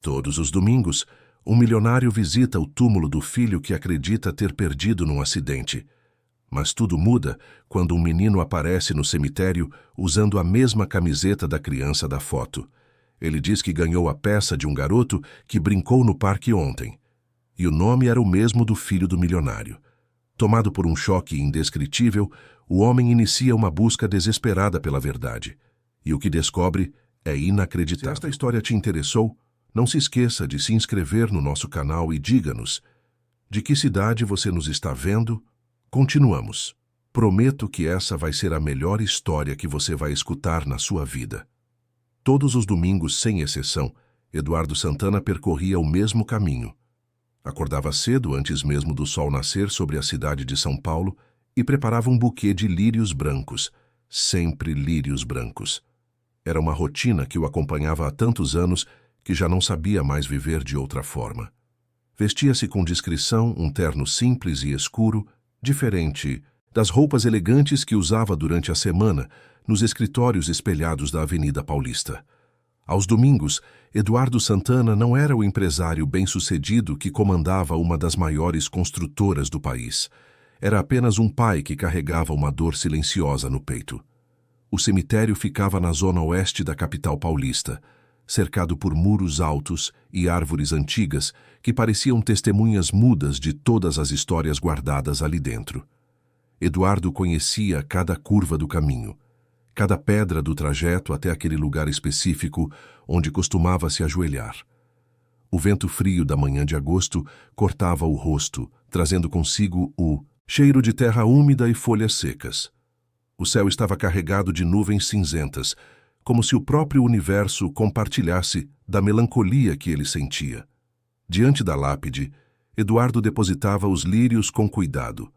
Todos os domingos, um milionário visita o túmulo do filho que acredita ter perdido num acidente. Mas tudo muda quando um menino aparece no cemitério usando a mesma camiseta da criança da foto. Ele diz que ganhou a peça de um garoto que brincou no parque ontem. E o nome era o mesmo do filho do milionário. Tomado por um choque indescritível, o homem inicia uma busca desesperada pela verdade. E o que descobre é inacreditável. Se esta história te interessou, não se esqueça de se inscrever no nosso canal e diga-nos de que cidade você nos está vendo. Continuamos. Prometo que essa vai ser a melhor história que você vai escutar na sua vida. Todos os domingos, sem exceção, Eduardo Santana percorria o mesmo caminho. Acordava cedo, antes mesmo do sol nascer sobre a cidade de São Paulo, e preparava um buquê de lírios brancos, sempre lírios brancos. Era uma rotina que o acompanhava há tantos anos que já não sabia mais viver de outra forma. Vestia-se com discrição, um terno simples e escuro, diferente das roupas elegantes que usava durante a semana nos escritórios espelhados da Avenida Paulista. Aos domingos, Eduardo Santana não era o empresário bem-sucedido que comandava uma das maiores construtoras do país. Era apenas um pai que carregava uma dor silenciosa no peito. O cemitério ficava na zona oeste da capital paulista, cercado por muros altos e árvores antigas que pareciam testemunhas mudas de todas as histórias guardadas ali dentro. Eduardo conhecia cada curva do caminho, cada pedra do trajeto até aquele lugar específico onde costumava se ajoelhar. O vento frio da manhã de agosto cortava o rosto, trazendo consigo o cheiro de terra úmida e folhas secas. O céu estava carregado de nuvens cinzentas, como se o próprio universo compartilhasse da melancolia que ele sentia. Diante da lápide, Eduardo depositava os lírios com cuidado.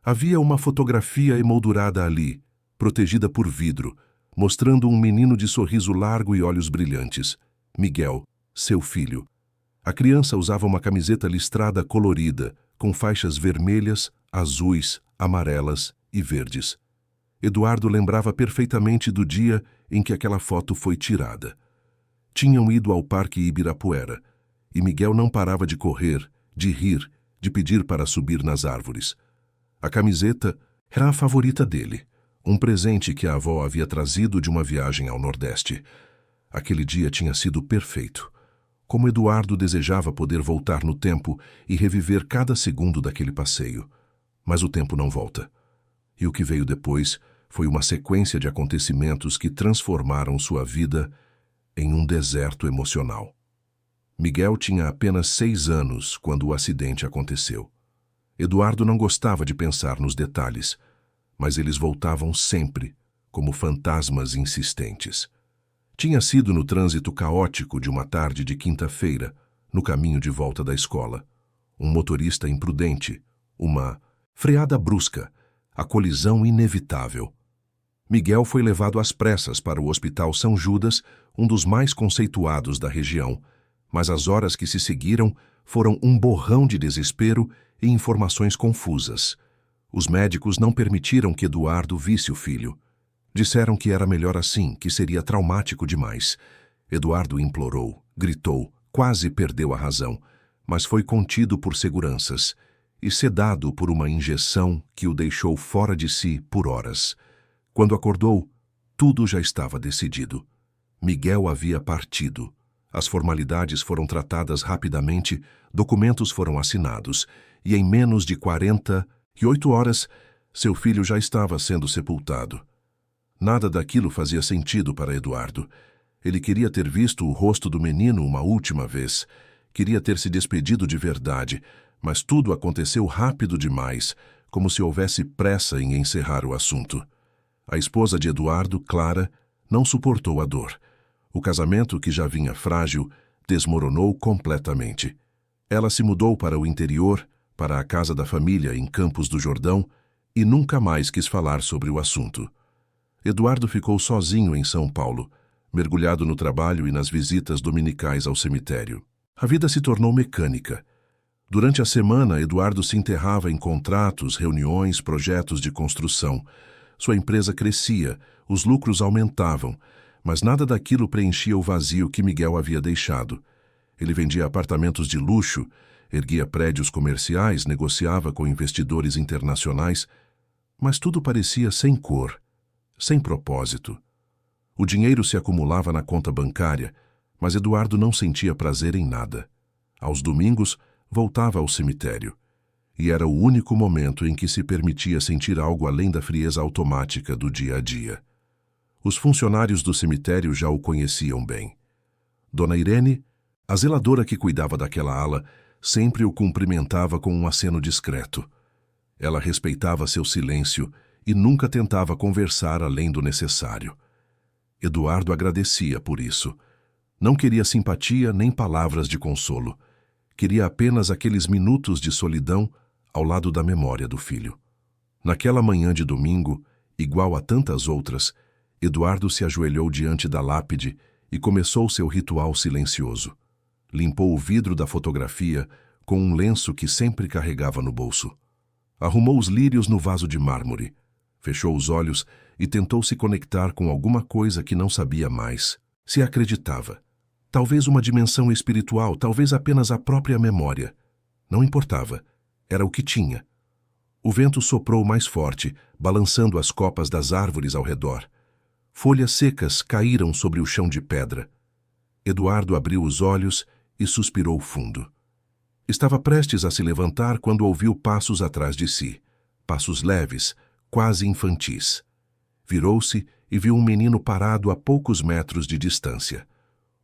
Havia uma fotografia emoldurada ali, protegida por vidro, mostrando um menino de sorriso largo e olhos brilhantes, Miguel, seu filho. A criança usava uma camiseta listrada colorida, com faixas vermelhas, azuis, amarelas e verdes. Eduardo lembrava perfeitamente do dia em que aquela foto foi tirada. Tinham ido ao Parque Ibirapuera, e Miguel não parava de correr, de rir, de pedir para subir nas árvores. A camiseta era a favorita dele, um presente que a avó havia trazido de uma viagem ao Nordeste. Aquele dia tinha sido perfeito. Como Eduardo desejava poder voltar no tempo e reviver cada segundo daquele passeio. Mas o tempo não volta. E o que veio depois foi uma sequência de acontecimentos que transformaram sua vida em um deserto emocional. Miguel tinha apenas 6 anos quando o acidente aconteceu. Eduardo não gostava de pensar nos detalhes, mas eles voltavam sempre, como fantasmas insistentes. Tinha sido no trânsito caótico de uma tarde de quinta-feira, no caminho de volta da escola. Um motorista imprudente, uma freada brusca, a colisão inevitável. Miguel foi levado às pressas para o Hospital São Judas, um dos mais conceituados da região, mas as horas que se seguiram foram um borrão de desespero e informações confusas. Os médicos não permitiram que Eduardo visse o filho. Disseram que era melhor assim, que seria traumático demais. Eduardo implorou, gritou, quase perdeu a razão, mas foi contido por seguranças e sedado por uma injeção que o deixou fora de si por horas. Quando acordou, tudo já estava decidido. Miguel havia partido. As formalidades foram tratadas rapidamente, documentos foram assinados, e em menos de 48 horas, seu filho já estava sendo sepultado. Nada daquilo fazia sentido para Eduardo. Ele queria ter visto o rosto do menino uma última vez. Queria ter se despedido de verdade, mas tudo aconteceu rápido demais, como se houvesse pressa em encerrar o assunto. A esposa de Eduardo, Clara, não suportou a dor. O casamento, que já vinha frágil, desmoronou completamente. Ela se mudou para o interior, para a casa da família em Campos do Jordão, e nunca mais quis falar sobre o assunto. Eduardo ficou sozinho em São Paulo, mergulhado no trabalho e nas visitas dominicais ao cemitério. A vida se tornou mecânica. Durante a semana, Eduardo se enterrava em contratos, reuniões, projetos de construção. Sua empresa crescia, os lucros aumentavam, mas nada daquilo preenchia o vazio que Miguel havia deixado. Ele vendia apartamentos de luxo, erguia prédios comerciais, negociava com investidores internacionais, mas tudo parecia sem cor, sem propósito. O dinheiro se acumulava na conta bancária, mas Eduardo não sentia prazer em nada. Aos domingos, voltava ao cemitério, e era o único momento em que se permitia sentir algo além da frieza automática do dia a dia. Os funcionários do cemitério já o conheciam bem. Dona Irene, a zeladora que cuidava daquela ala, sempre o cumprimentava com um aceno discreto. Ela respeitava seu silêncio e nunca tentava conversar além do necessário. Eduardo agradecia por isso. Não queria simpatia nem palavras de consolo. Queria apenas aqueles minutos de solidão ao lado da memória do filho. Naquela manhã de domingo, igual a tantas outras, Eduardo se ajoelhou diante da lápide e começou seu ritual silencioso. Limpou o vidro da fotografia com um lenço que sempre carregava no bolso. Arrumou os lírios no vaso de mármore, fechou os olhos e tentou se conectar com alguma coisa que não sabia mais, se acreditava. Talvez uma dimensão espiritual, talvez apenas a própria memória. Não importava, era o que tinha. O vento soprou mais forte, balançando as copas das árvores ao redor. Folhas secas caíram sobre o chão de pedra. Eduardo abriu os olhos e suspirou fundo. Estava prestes a se levantar quando ouviu passos atrás de si, passos leves, quase infantis. Virou-se e viu um menino parado a poucos metros de distância.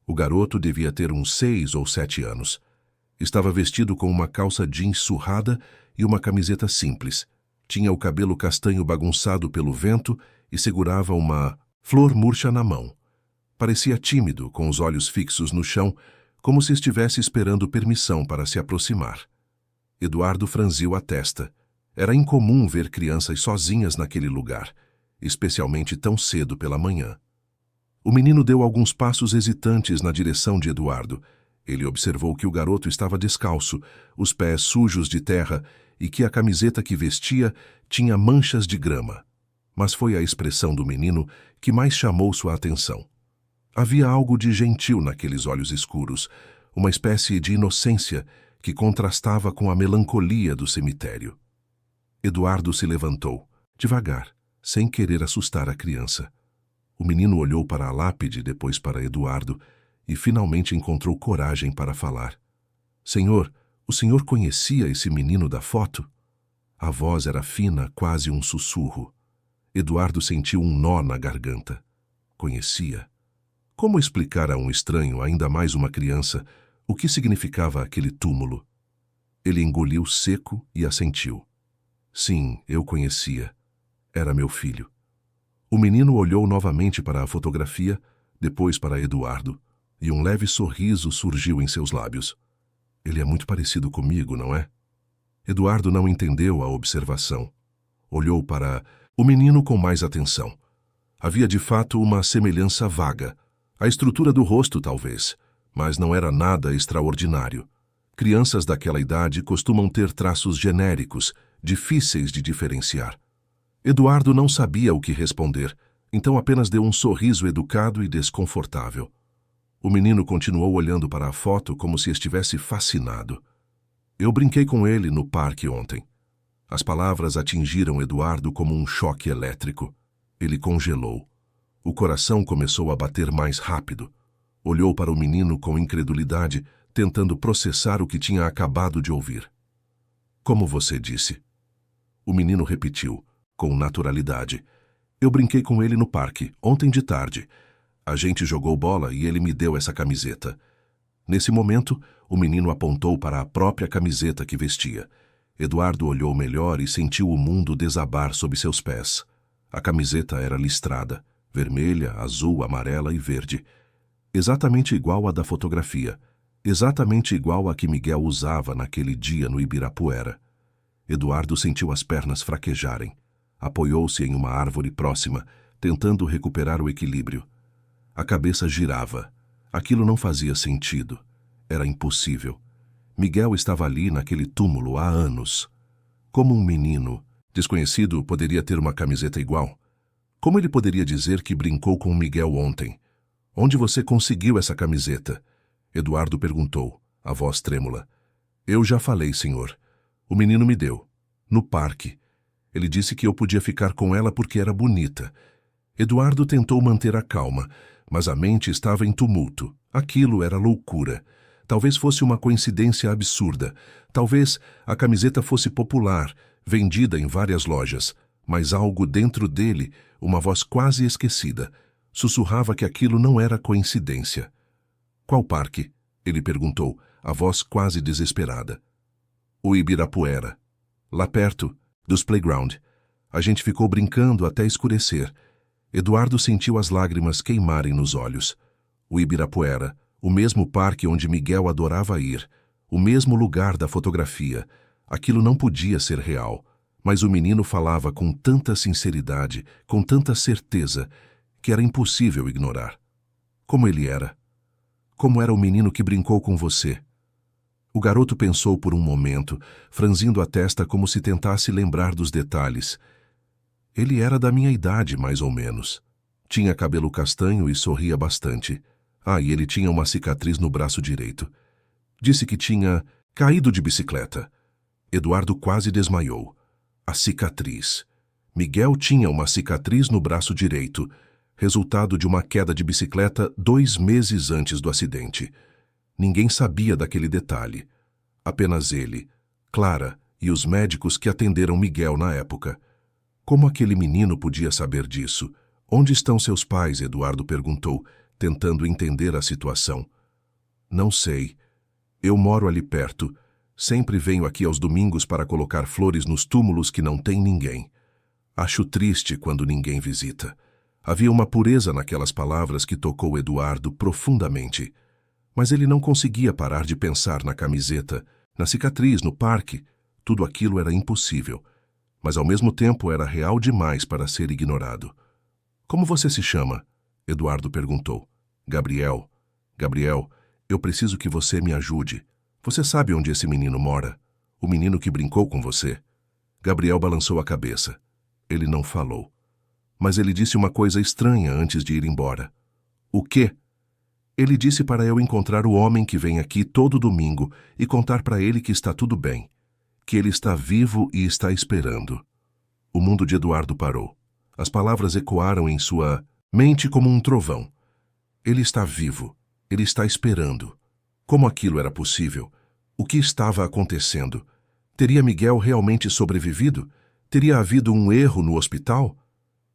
O garoto devia ter uns 6 ou 7 anos. Estava vestido com uma calça jeans surrada e uma camiseta simples. Tinha o cabelo castanho bagunçado pelo vento e segurava uma flor murcha na mão. Parecia tímido, com os olhos fixos no chão, como se estivesse esperando permissão para se aproximar. Eduardo franziu a testa. Era incomum ver crianças sozinhas naquele lugar, especialmente tão cedo pela manhã. O menino deu alguns passos hesitantes na direção de Eduardo. Ele observou que o garoto estava descalço, os pés sujos de terra e que a camiseta que vestia tinha manchas de grama. Mas foi a expressão do menino que mais chamou sua atenção. Havia algo de gentil naqueles olhos escuros, uma espécie de inocência que contrastava com a melancolia do cemitério. Eduardo se levantou, devagar, sem querer assustar a criança. O menino olhou para a lápide, depois para Eduardo, e finalmente encontrou coragem para falar. "Senhor, o senhor conhecia esse menino da foto?" A voz era fina, quase um sussurro. Eduardo sentiu um nó na garganta. Conhecia? Como explicar a um estranho, ainda mais uma criança, o que significava aquele túmulo? Ele engoliu seco e assentiu. Sim, eu conhecia. Era meu filho. O menino olhou novamente para a fotografia, depois para Eduardo, e um leve sorriso surgiu em seus lábios. Ele é muito parecido comigo, não é? Eduardo não entendeu a observação. Olhou para o menino com mais atenção. Havia de fato uma semelhança vaga. A estrutura do rosto, talvez, mas não era nada extraordinário. Crianças daquela idade costumam ter traços genéricos, difíceis de diferenciar. Eduardo não sabia o que responder, então apenas deu um sorriso educado e desconfortável. O menino continuou olhando para a foto como se estivesse fascinado. Eu brinquei com ele no parque ontem. As palavras atingiram Eduardo como um choque elétrico. Ele congelou. O coração começou a bater mais rápido. Olhou para o menino com incredulidade, tentando processar o que tinha acabado de ouvir. Como você disse? O menino repetiu, com naturalidade. Eu brinquei com ele no parque, ontem de tarde. A gente jogou bola e ele me deu essa camiseta. Nesse momento, o menino apontou para a própria camiseta que vestia. Eduardo olhou melhor e sentiu o mundo desabar sob seus pés. A camiseta era listrada. Vermelha, azul, amarela e verde. Exatamente igual à da fotografia. Exatamente igual à que Miguel usava naquele dia no Ibirapuera. Eduardo sentiu as pernas fraquejarem. Apoiou-se em uma árvore próxima, tentando recuperar o equilíbrio. A cabeça girava. Aquilo não fazia sentido. Era impossível. Miguel estava ali naquele túmulo há anos. Como um menino desconhecido poderia ter uma camiseta igual? Como ele poderia dizer que brincou com Miguel ontem? Onde você conseguiu essa camiseta? Eduardo perguntou, a voz trêmula. Eu já falei, senhor. O menino me deu. No parque. Ele disse que eu podia ficar com ela porque era bonita. Eduardo tentou manter a calma, mas a mente estava em tumulto. Aquilo era loucura. Talvez fosse uma coincidência absurda. Talvez a camiseta fosse popular, vendida em várias lojas. Mas algo dentro dele, uma voz quase esquecida, sussurrava que aquilo não era coincidência. Qual parque? Ele perguntou, a voz quase desesperada. O Ibirapuera. Lá perto, dos playground. A gente ficou brincando até escurecer. Eduardo sentiu as lágrimas queimarem nos olhos. O Ibirapuera, o mesmo parque onde Miguel adorava ir, o mesmo lugar da fotografia. Aquilo não podia ser real, mas o menino falava com tanta sinceridade, com tanta certeza, que era impossível ignorar. Como ele era? Como era o menino que brincou com você? O garoto pensou por um momento, franzindo a testa como se tentasse lembrar dos detalhes. Ele era da minha idade, mais ou menos. Tinha cabelo castanho e sorria bastante. E ele tinha uma cicatriz no braço direito. Disse que tinha caído de bicicleta. Eduardo quase desmaiou. A cicatriz. Miguel tinha uma cicatriz no braço direito, resultado de uma queda de bicicleta 2 meses antes do acidente. Ninguém sabia daquele detalhe. Apenas ele, Clara e os médicos que atenderam Miguel na época. Como aquele menino podia saber disso? Onde estão seus pais? Eduardo perguntou, tentando entender a situação. Não sei. Eu moro ali perto. Sempre venho aqui aos domingos para colocar flores nos túmulos que não tem ninguém. Acho triste quando ninguém visita. Havia uma pureza naquelas palavras que tocou Eduardo profundamente. Mas ele não conseguia parar de pensar na camiseta, na cicatriz, no parque. Tudo aquilo era impossível. Mas ao mesmo tempo era real demais para ser ignorado. Como você se chama? Eduardo perguntou. Gabriel. Gabriel, eu preciso que você me ajude. Você sabe onde esse menino mora? O menino que brincou com você? Gabriel balançou a cabeça. Ele não falou. Mas ele disse uma coisa estranha antes de ir embora. O quê? Ele disse para eu encontrar o homem que vem aqui todo domingo e contar para ele que está tudo bem, que ele está vivo e está esperando. O mundo de Eduardo parou. As palavras ecoaram em sua mente como um trovão. Ele está vivo. Ele está esperando. Como aquilo era possível? O que estava acontecendo? Teria Miguel realmente sobrevivido? Teria havido um erro no hospital?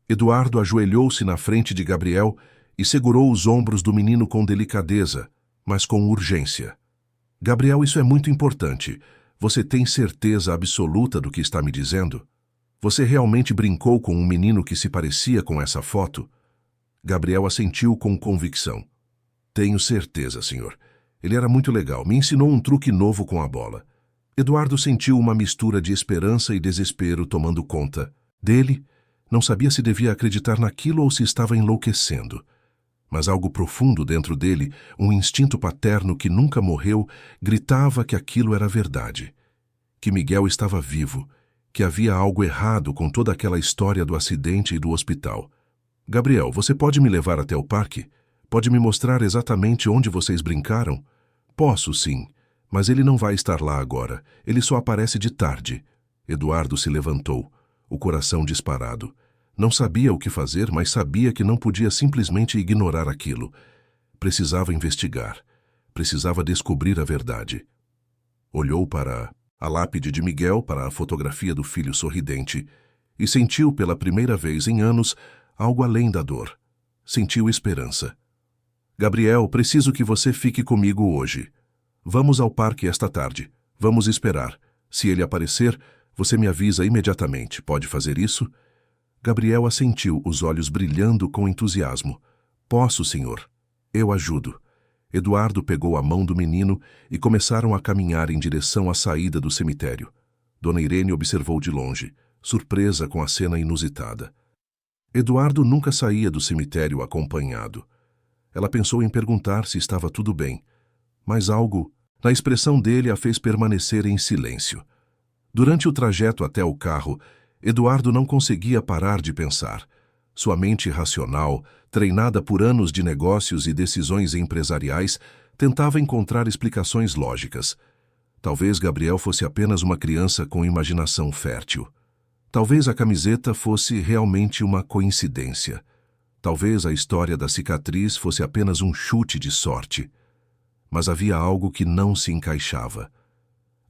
Eduardo ajoelhou-se na frente de Gabriel e segurou os ombros do menino com delicadeza, mas com urgência. Gabriel, isso é muito importante. Você tem certeza absoluta do que está me dizendo? Você realmente brincou com um menino que se parecia com essa foto? Gabriel assentiu com convicção. Tenho certeza, senhor. Ele era muito legal. Me ensinou um truque novo com a bola. Eduardo sentiu uma mistura de esperança e desespero tomando conta dele. Não sabia se devia acreditar naquilo ou se estava enlouquecendo. Mas algo profundo dentro dele, um instinto paterno que nunca morreu, gritava que aquilo era verdade. Que Miguel estava vivo, que havia algo errado com toda aquela história do acidente e do hospital. Gabriel, você pode me levar até o parque? Pode me mostrar exatamente onde vocês brincaram? Posso, sim, mas ele não vai estar lá agora. Ele só aparece de tarde. Eduardo se levantou, o coração disparado. Não sabia o que fazer, mas sabia que não podia simplesmente ignorar aquilo. Precisava investigar. Precisava descobrir a verdade. Olhou para a lápide de Miguel, para a fotografia do filho sorridente, e sentiu pela primeira vez em anos algo além da dor. Sentiu esperança. Gabriel, preciso que você fique comigo hoje. Vamos ao parque esta tarde. Vamos esperar. Se ele aparecer, você me avisa imediatamente. Pode fazer isso? Gabriel assentiu, os olhos brilhando com entusiasmo. Posso, senhor. Eu ajudo. Eduardo pegou a mão do menino e começaram a caminhar em direção à saída do cemitério. Dona Irene observou de longe, surpresa com a cena inusitada. Eduardo nunca saía do cemitério acompanhado. Ela pensou em perguntar se estava tudo bem, mas algo na expressão dele a fez permanecer em silêncio. Durante o trajeto até o carro, Eduardo não conseguia parar de pensar. Sua mente racional, treinada por anos de negócios e decisões empresariais, Tentava encontrar explicações lógicas. Talvez Gabriel fosse apenas uma criança com imaginação fértil. Talvez a camiseta fosse realmente uma coincidência. Talvez a história da cicatriz fosse apenas um chute de sorte. Mas havia algo que não se encaixava.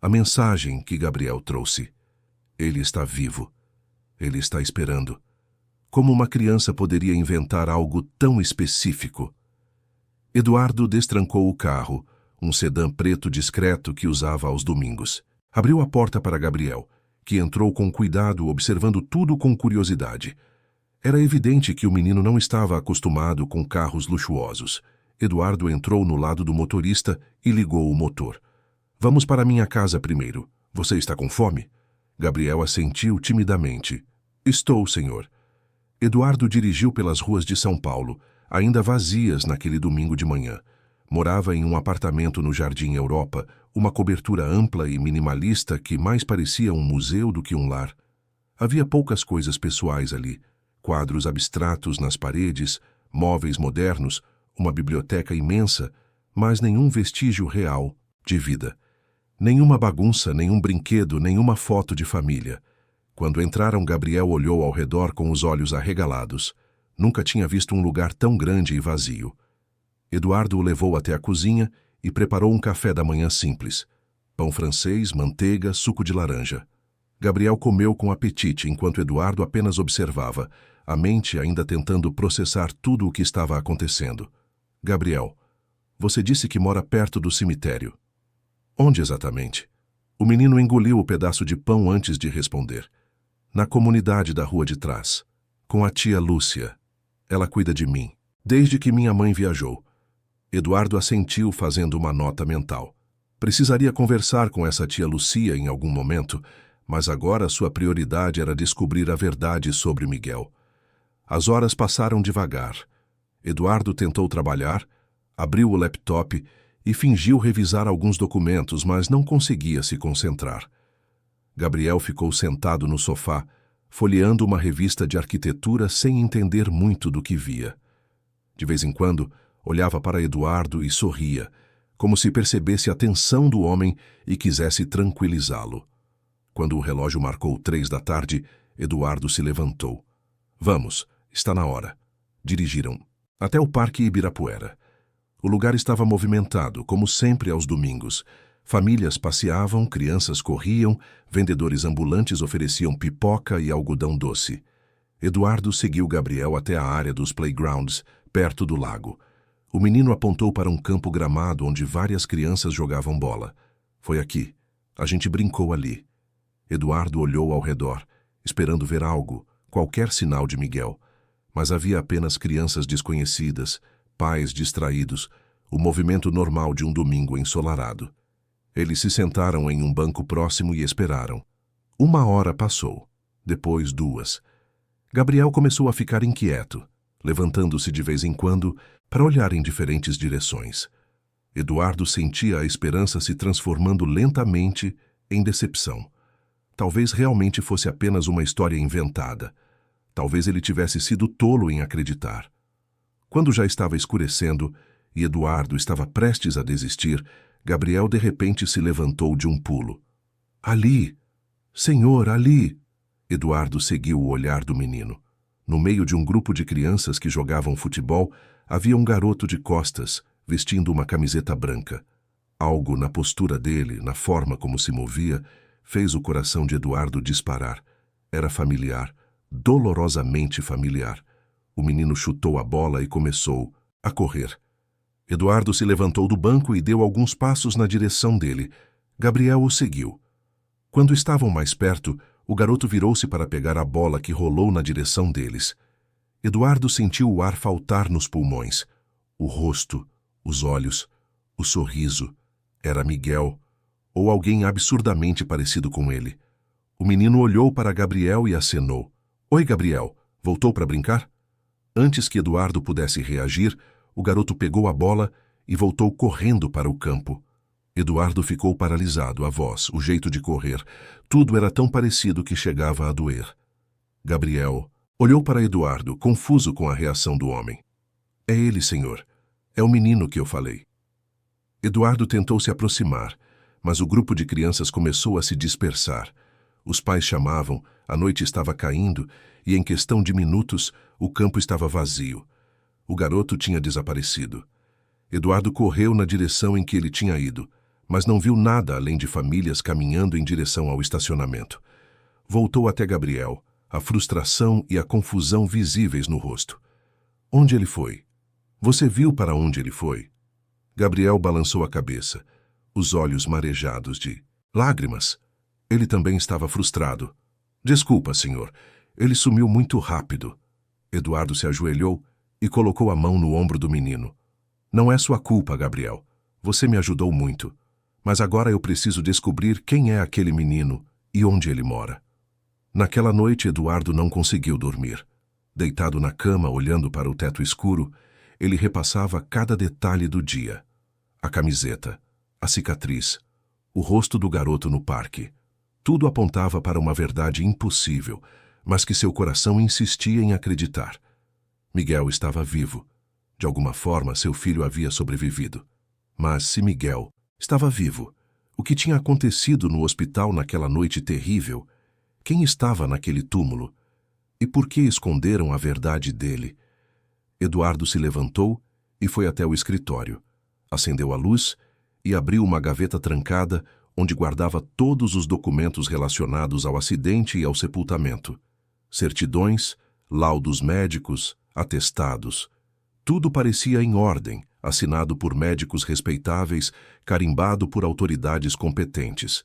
A mensagem que Gabriel trouxe. Ele está vivo. Ele está esperando. Como uma criança poderia inventar algo tão específico? Eduardo destrancou o carro, um sedã preto discreto que usava aos domingos. Abriu a porta para Gabriel, que entrou com cuidado, observando tudo com curiosidade. Era evidente que o menino não estava acostumado com carros luxuosos. Eduardo entrou no lado do motorista e ligou o motor. Vamos para minha casa primeiro. Você está com fome? Gabriel assentiu timidamente. Estou, senhor. Eduardo dirigiu pelas ruas de São Paulo, ainda vazias naquele domingo de manhã. Morava em um apartamento no Jardim Europa, uma cobertura ampla e minimalista que mais parecia um museu do que um lar. Havia poucas coisas pessoais ali. Quadros abstratos nas paredes, móveis modernos, uma biblioteca imensa, mas nenhum vestígio real de vida. Nenhuma bagunça, nenhum brinquedo, nenhuma foto de família. Quando entraram, Gabriel olhou ao redor com os olhos arregalados. Nunca tinha visto um lugar tão grande e vazio. Eduardo o levou até a cozinha e preparou um café da manhã simples. Pão francês, manteiga, suco de laranja. Gabriel comeu com apetite enquanto Eduardo apenas observava, a mente ainda tentando processar tudo o que estava acontecendo. Gabriel, você disse que mora perto do cemitério. Onde exatamente? O menino engoliu o pedaço de pão antes de responder. Na comunidade da rua de trás. Com a tia Lúcia. Ela cuida de mim, desde que minha mãe viajou. Eduardo assentiu fazendo uma nota mental. Precisaria conversar com essa tia Lucia em algum momento, mas agora sua prioridade era descobrir a verdade sobre Miguel. As horas passaram devagar. Eduardo tentou trabalhar, abriu o laptop e fingiu revisar alguns documentos, mas não conseguia se concentrar. Gabriel ficou sentado no sofá, folheando uma revista de arquitetura sem entender muito do que via. De vez em quando, olhava para Eduardo e sorria, como se percebesse a tensão do homem e quisesse tranquilizá-lo. Quando o relógio marcou 3 da tarde, Eduardo se levantou. Vamos, está na hora. Dirigiram até o Parque Ibirapuera. O lugar estava movimentado, como sempre aos domingos. Famílias passeavam, crianças corriam, vendedores ambulantes ofereciam pipoca e algodão doce. Eduardo seguiu Gabriel até a área dos playgrounds, perto do lago. O menino apontou para um campo gramado onde várias crianças jogavam bola. Foi aqui. A gente brincou ali. Eduardo olhou ao redor, esperando ver algo, qualquer sinal de Miguel. Mas havia apenas crianças desconhecidas, pais distraídos, o movimento normal de um domingo ensolarado. Eles se sentaram em um banco próximo e esperaram. 1 hora passou, depois 2. Gabriel começou a ficar inquieto, levantando-se de vez em quando para olhar em diferentes direções. Eduardo sentia a esperança se transformando lentamente em decepção. Talvez realmente fosse apenas uma história inventada. Talvez ele tivesse sido tolo em acreditar. Quando já estava escurecendo e Eduardo estava prestes a desistir, Gabriel de repente se levantou de um pulo. Ali! Senhor, ali! Eduardo seguiu o olhar do menino. No meio de um grupo de crianças que jogavam futebol, havia um garoto de costas, vestindo uma camiseta branca. Algo na postura dele, na forma como se movia, fez o coração de Eduardo disparar. Era familiar, dolorosamente familiar. O menino chutou a bola e começou a correr. Eduardo se levantou do banco e deu alguns passos na direção dele. Gabriel o seguiu. Quando estavam mais perto, o garoto virou-se para pegar a bola que rolou na direção deles. Eduardo sentiu o ar faltar nos pulmões. O rosto, os olhos, o sorriso. Era Miguel, ou alguém absurdamente parecido com ele. O menino olhou para Gabriel e acenou. Oi, Gabriel, voltou para brincar? Antes que Eduardo pudesse reagir, o garoto pegou a bola e voltou correndo para o campo. Eduardo ficou paralisado, a voz, o jeito de correr. Tudo era tão parecido que chegava a doer. Gabriel olhou para Eduardo, confuso com a reação do homem. É ele, senhor. É o menino que eu falei. Eduardo tentou se aproximar, mas o grupo de crianças começou a se dispersar. Os pais chamavam, a noite estava caindo e, em questão de minutos, o campo estava vazio. O garoto tinha desaparecido. Eduardo correu na direção em que ele tinha ido, mas não viu nada além de famílias caminhando em direção ao estacionamento. Voltou até Gabriel, a frustração e a confusão visíveis no rosto. Onde ele foi? Você viu para onde ele foi? Gabriel balançou a cabeça, os olhos marejados de lágrimas. Ele também estava frustrado. Desculpa, senhor. Ele sumiu muito rápido. Eduardo se ajoelhou e colocou a mão no ombro do menino. Não é sua culpa, Gabriel. Você me ajudou muito. Mas agora eu preciso descobrir quem é aquele menino e onde ele mora. Naquela noite, Eduardo não conseguiu dormir. Deitado na cama, olhando para o teto escuro, ele repassava cada detalhe do dia. A camiseta, a cicatriz, o rosto do garoto no parque. Tudo apontava para uma verdade impossível, mas que seu coração insistia em acreditar. Miguel estava vivo. De alguma forma, seu filho havia sobrevivido. Mas se Miguel estava vivo, o que tinha acontecido no hospital naquela noite terrível? Quem estava naquele túmulo? E por que esconderam a verdade dele? Eduardo se levantou e foi até o escritório. Acendeu a luz e abriu uma gaveta trancada onde guardava todos os documentos relacionados ao acidente e ao sepultamento. Certidões, laudos médicos, atestados. Tudo parecia em ordem, assinado por médicos respeitáveis, carimbado por autoridades competentes.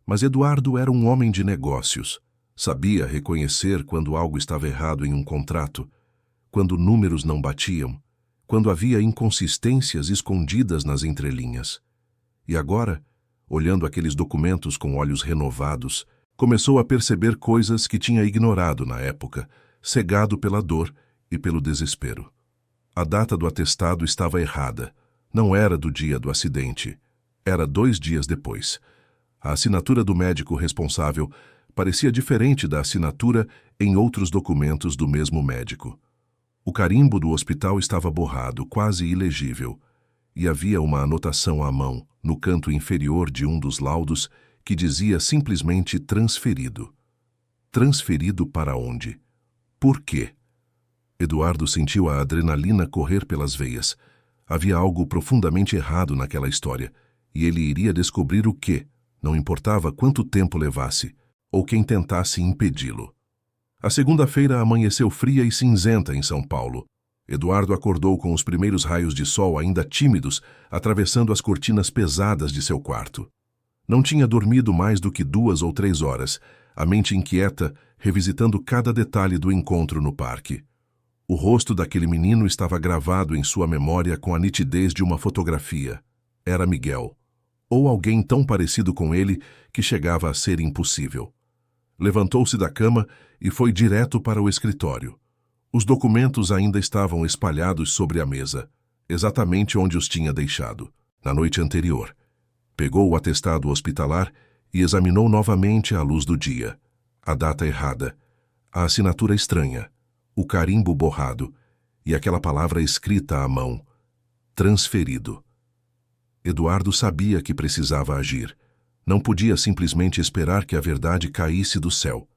Mas Eduardo era um homem de negócios. Sabia reconhecer quando algo estava errado em um contrato, quando números não batiam, quando havia inconsistências escondidas nas entrelinhas. E agora, olhando aqueles documentos com olhos renovados, começou a perceber coisas que tinha ignorado na época, cegado pela dor e pelo desespero. A data do atestado estava errada. Não era do dia do acidente. Era 2 dias depois. A assinatura do médico responsável parecia diferente da assinatura em outros documentos do mesmo médico. O carimbo do hospital estava borrado, quase ilegível, e havia uma anotação à mão, no canto inferior de um dos laudos, que dizia simplesmente transferido. Transferido para onde? Por quê? Eduardo sentiu a adrenalina correr pelas veias. Havia algo profundamente errado naquela história, e ele iria descobrir o quê, não importava quanto tempo levasse, ou quem tentasse impedi-lo. A segunda-feira amanheceu fria e cinzenta em São Paulo. Eduardo acordou com os primeiros raios de sol ainda tímidos, atravessando as cortinas pesadas de seu quarto. Não tinha dormido mais do que 2 ou 3 horas, a mente inquieta, revisitando cada detalhe do encontro no parque. O rosto daquele menino estava gravado em sua memória com a nitidez de uma fotografia. Era Miguel, ou alguém tão parecido com ele que chegava a ser impossível. Levantou-se da cama e foi direto para o escritório. Os documentos ainda estavam espalhados sobre a mesa, exatamente onde os tinha deixado, na noite anterior. Pegou o atestado hospitalar e examinou novamente à luz do dia. A data errada, a assinatura estranha, o carimbo borrado e aquela palavra escrita à mão: transferido. Eduardo sabia que precisava agir. Não podia simplesmente esperar que a verdade caísse do céu.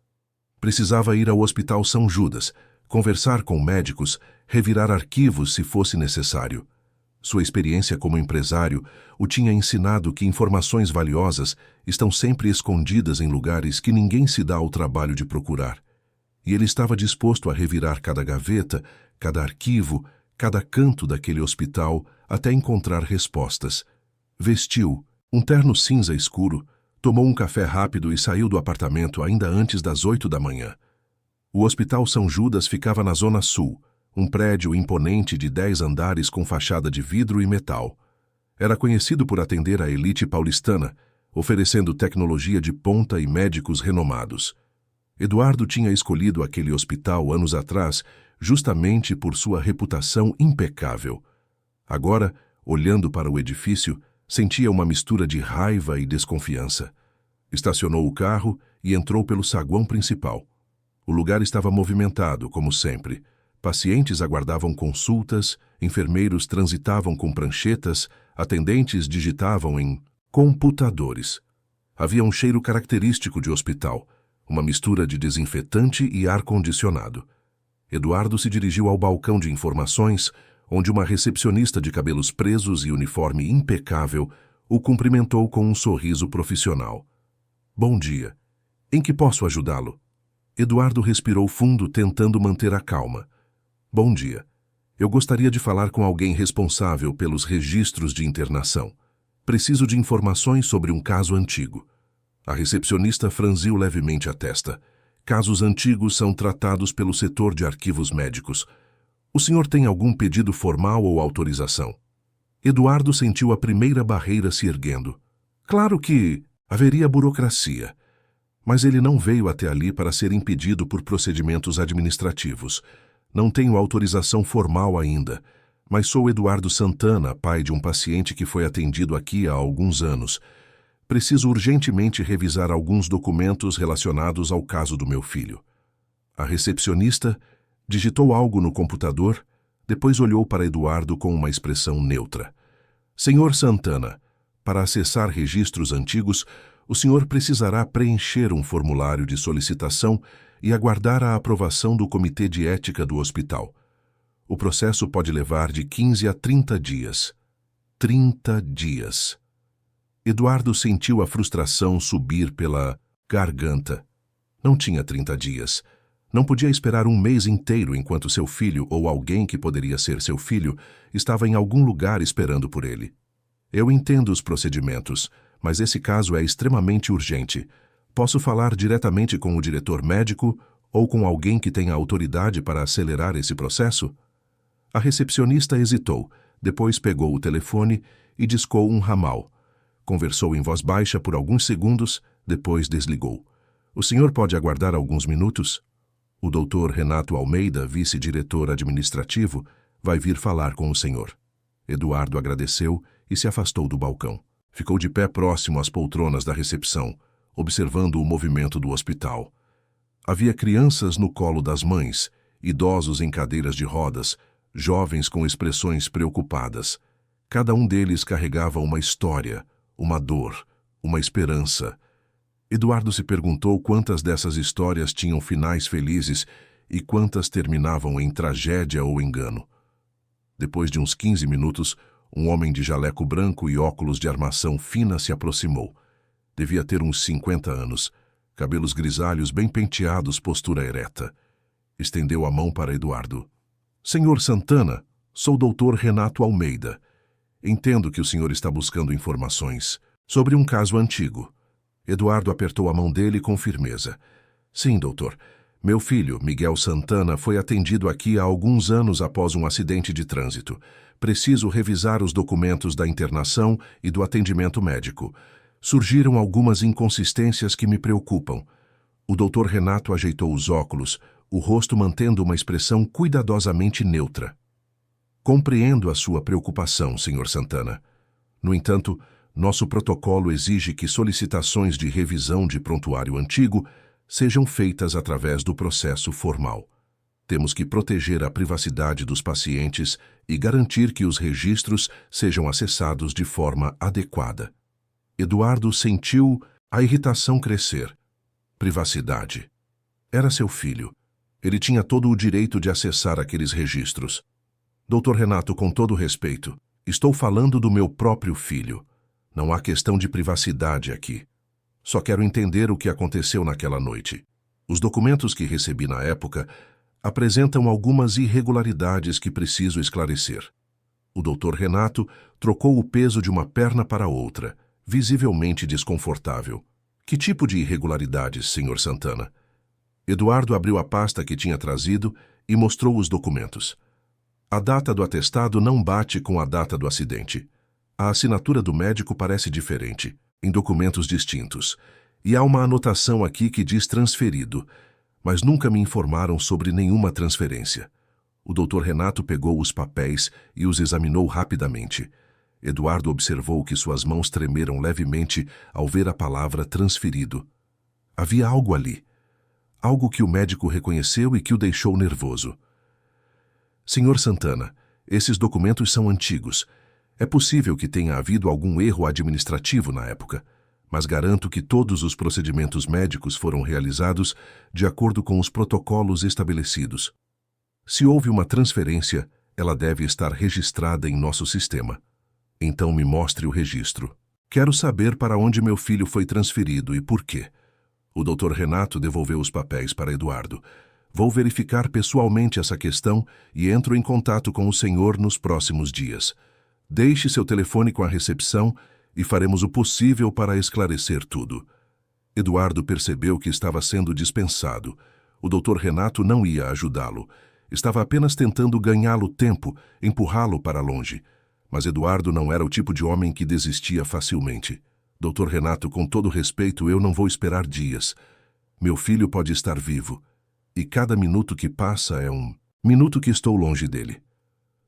Precisava ir ao Hospital São Judas, conversar com médicos, revirar arquivos se fosse necessário. Sua experiência como empresário o tinha ensinado que informações valiosas estão sempre escondidas em lugares que ninguém se dá ao trabalho de procurar. E ele estava disposto a revirar cada gaveta, cada arquivo, cada canto daquele hospital até encontrar respostas. Vestiu um terno cinza escuro, tomou um café rápido e saiu do apartamento ainda antes das 8 da manhã. O Hospital São Judas ficava na Zona Sul, um prédio imponente de 10 andares com fachada de vidro e metal. Era conhecido por atender a elite paulistana, oferecendo tecnologia de ponta e médicos renomados. Eduardo tinha escolhido aquele hospital anos atrás justamente por sua reputação impecável. Agora, olhando para o edifício, sentia uma mistura de raiva e desconfiança. Estacionou o carro e entrou pelo saguão principal. O lugar estava movimentado, como sempre. Pacientes aguardavam consultas, enfermeiros transitavam com pranchetas, atendentes digitavam em computadores. Havia um cheiro característico de hospital, uma mistura de desinfetante e ar-condicionado. Eduardo se dirigiu ao balcão de informações, onde uma recepcionista de cabelos presos e uniforme impecável o cumprimentou com um sorriso profissional. Bom dia. Em que posso ajudá-lo? Eduardo respirou fundo, tentando manter a calma. Bom dia. Eu gostaria de falar com alguém responsável pelos registros de internação. Preciso de informações sobre um caso antigo. A recepcionista franziu levemente a testa. Casos antigos são tratados pelo setor de arquivos médicos. O senhor tem algum pedido formal ou autorização? Eduardo sentiu a primeira barreira se erguendo. Claro que haveria burocracia, mas ele não veio até ali para ser impedido por procedimentos administrativos. Não tenho autorização formal ainda, mas sou Eduardo Santana, pai de um paciente que foi atendido aqui há alguns anos. Preciso urgentemente revisar alguns documentos relacionados ao caso do meu filho. A recepcionista digitou algo no computador, depois olhou para Eduardo com uma expressão neutra. Senhor Santana, para acessar registros antigos, o senhor precisará preencher um formulário de solicitação e aguardar a aprovação do Comitê de Ética do hospital. O processo pode levar de 15 a 30 dias. 30 dias. Eduardo sentiu a frustração subir pela garganta. Não tinha 30 dias. Não podia esperar um mês inteiro enquanto seu filho ou alguém que poderia ser seu filho estava em algum lugar esperando por ele. Eu entendo os procedimentos, mas esse caso é extremamente urgente. Posso falar diretamente com o diretor médico ou com alguém que tenha autoridade para acelerar esse processo? A recepcionista hesitou, depois pegou o telefone e discou um ramal. Conversou em voz baixa por alguns segundos, depois desligou. O senhor pode aguardar alguns minutos? O doutor Renato Almeida, vice-diretor administrativo, vai vir falar com o senhor. Eduardo agradeceu e se afastou do balcão. Ficou de pé próximo às poltronas da recepção, observando o movimento do hospital. Havia crianças no colo das mães, idosos em cadeiras de rodas, jovens com expressões preocupadas. Cada um deles carregava uma história, uma dor, uma esperança. Eduardo se perguntou quantas dessas histórias tinham finais felizes e quantas terminavam em tragédia ou engano. Depois de uns 15 minutos, um homem de jaleco branco e óculos de armação fina se aproximou. Devia ter uns 50 anos, cabelos grisalhos bem penteados, postura ereta. Estendeu a mão para Eduardo. Senhor Santana, sou o doutor Renato Almeida. Entendo que o senhor está buscando informações sobre um caso antigo. Eduardo apertou a mão dele com firmeza. Sim, doutor. Meu filho, Miguel Santana, foi atendido aqui há alguns anos após um acidente de trânsito. Preciso revisar os documentos da internação e do atendimento médico. Surgiram algumas inconsistências que me preocupam. O doutor Renato ajeitou os óculos, o rosto mantendo uma expressão cuidadosamente neutra. Compreendo a sua preocupação, Sr. Santana. No entanto, nosso protocolo exige que solicitações de revisão de prontuário antigo sejam feitas através do processo formal. Temos que proteger a privacidade dos pacientes e garantir que os registros sejam acessados de forma adequada. Eduardo sentiu a irritação crescer. Privacidade. Era seu filho. Ele tinha todo o direito de acessar aqueles registros. Doutor Renato, com todo respeito, estou falando do meu próprio filho. Não há questão de privacidade aqui. Só quero entender o que aconteceu naquela noite. Os documentos que recebi na época apresentam algumas irregularidades que preciso esclarecer. O doutor Renato trocou o peso de uma perna para outra, visivelmente desconfortável. Que tipo de irregularidades, Sr. Santana? Eduardo abriu a pasta que tinha trazido e mostrou os documentos. A data do atestado não bate com a data do acidente. A assinatura do médico parece diferente, em documentos distintos. E há uma anotação aqui que diz transferido, mas nunca me informaram sobre nenhuma transferência. O doutor Renato pegou os papéis e os examinou rapidamente. Eduardo observou que suas mãos tremeram levemente ao ver a palavra transferido. Havia algo ali. Algo que o médico reconheceu e que o deixou nervoso. Senhor Santana, esses documentos são antigos. É possível que tenha havido algum erro administrativo na época, mas garanto que todos os procedimentos médicos foram realizados de acordo com os protocolos estabelecidos. Se houve uma transferência, ela deve estar registrada em nosso sistema. Então me mostre o registro. Quero saber para onde meu filho foi transferido e por quê. O Dr. Renato devolveu os papéis para Eduardo. Vou verificar pessoalmente essa questão e entro em contato com o senhor nos próximos dias. Deixe seu telefone com a recepção e faremos o possível para esclarecer tudo. Eduardo percebeu que estava sendo dispensado. O Dr. Renato não ia ajudá-lo. Estava apenas tentando ganhá-lo tempo, empurrá-lo para longe. Mas Eduardo não era o tipo de homem que desistia facilmente. Dr. Renato, com todo respeito, eu não vou esperar dias. Meu filho pode estar vivo. E cada minuto que passa é um minuto que estou longe dele.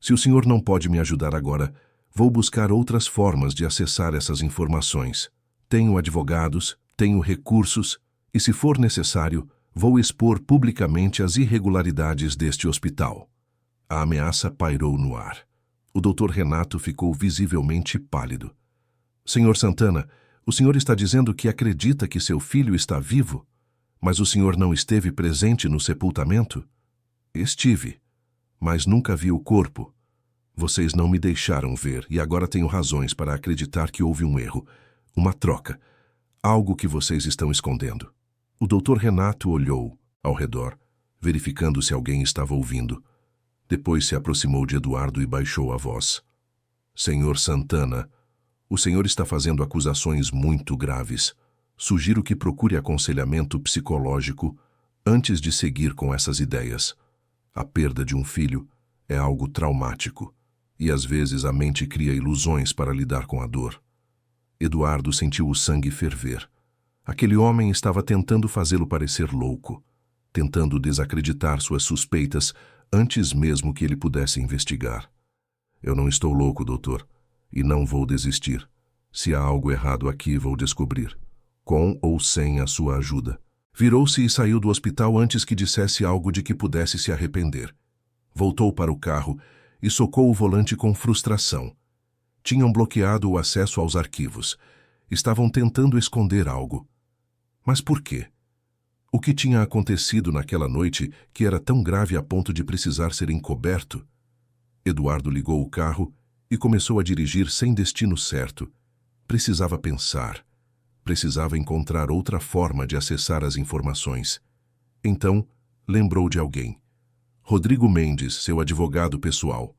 Se o senhor não pode me ajudar agora, vou buscar outras formas de acessar essas informações. Tenho advogados, tenho recursos, e se for necessário, vou expor publicamente as irregularidades deste hospital. A ameaça pairou no ar. O Dr. Renato ficou visivelmente pálido. Senhor Santana, o senhor está dizendo que acredita que seu filho está vivo? Mas o senhor não esteve presente no sepultamento? Estive, mas nunca vi o corpo. Vocês não me deixaram ver e agora tenho razões para acreditar que houve um erro, uma troca, algo que vocês estão escondendo. O Dr. Renato olhou ao redor, verificando se alguém estava ouvindo. Depois se aproximou de Eduardo e baixou a voz. Senhor Santana, o senhor está fazendo acusações muito graves. Sugiro que procure aconselhamento psicológico antes de seguir com essas ideias. A perda de um filho é algo traumático e às vezes a mente cria ilusões para lidar com a dor. Eduardo sentiu o sangue ferver. Aquele homem estava tentando fazê-lo parecer louco, tentando desacreditar suas suspeitas antes mesmo que ele pudesse investigar. Eu não estou louco, doutor, e não vou desistir. Se há algo errado aqui, vou descobrir, com ou sem a sua ajuda. Virou-se e saiu do hospital antes que dissesse algo de que pudesse se arrepender. Voltou para o carro e socou o volante com frustração. Tinham bloqueado o acesso aos arquivos. Estavam tentando esconder algo. Mas por quê? O que tinha acontecido naquela noite que era tão grave a ponto de precisar ser encoberto? Eduardo ligou o carro e começou a dirigir sem destino certo. Precisava pensar. Precisava encontrar outra forma de acessar as informações. Então, lembrou de alguém. Rodrigo Mendes, seu advogado pessoal.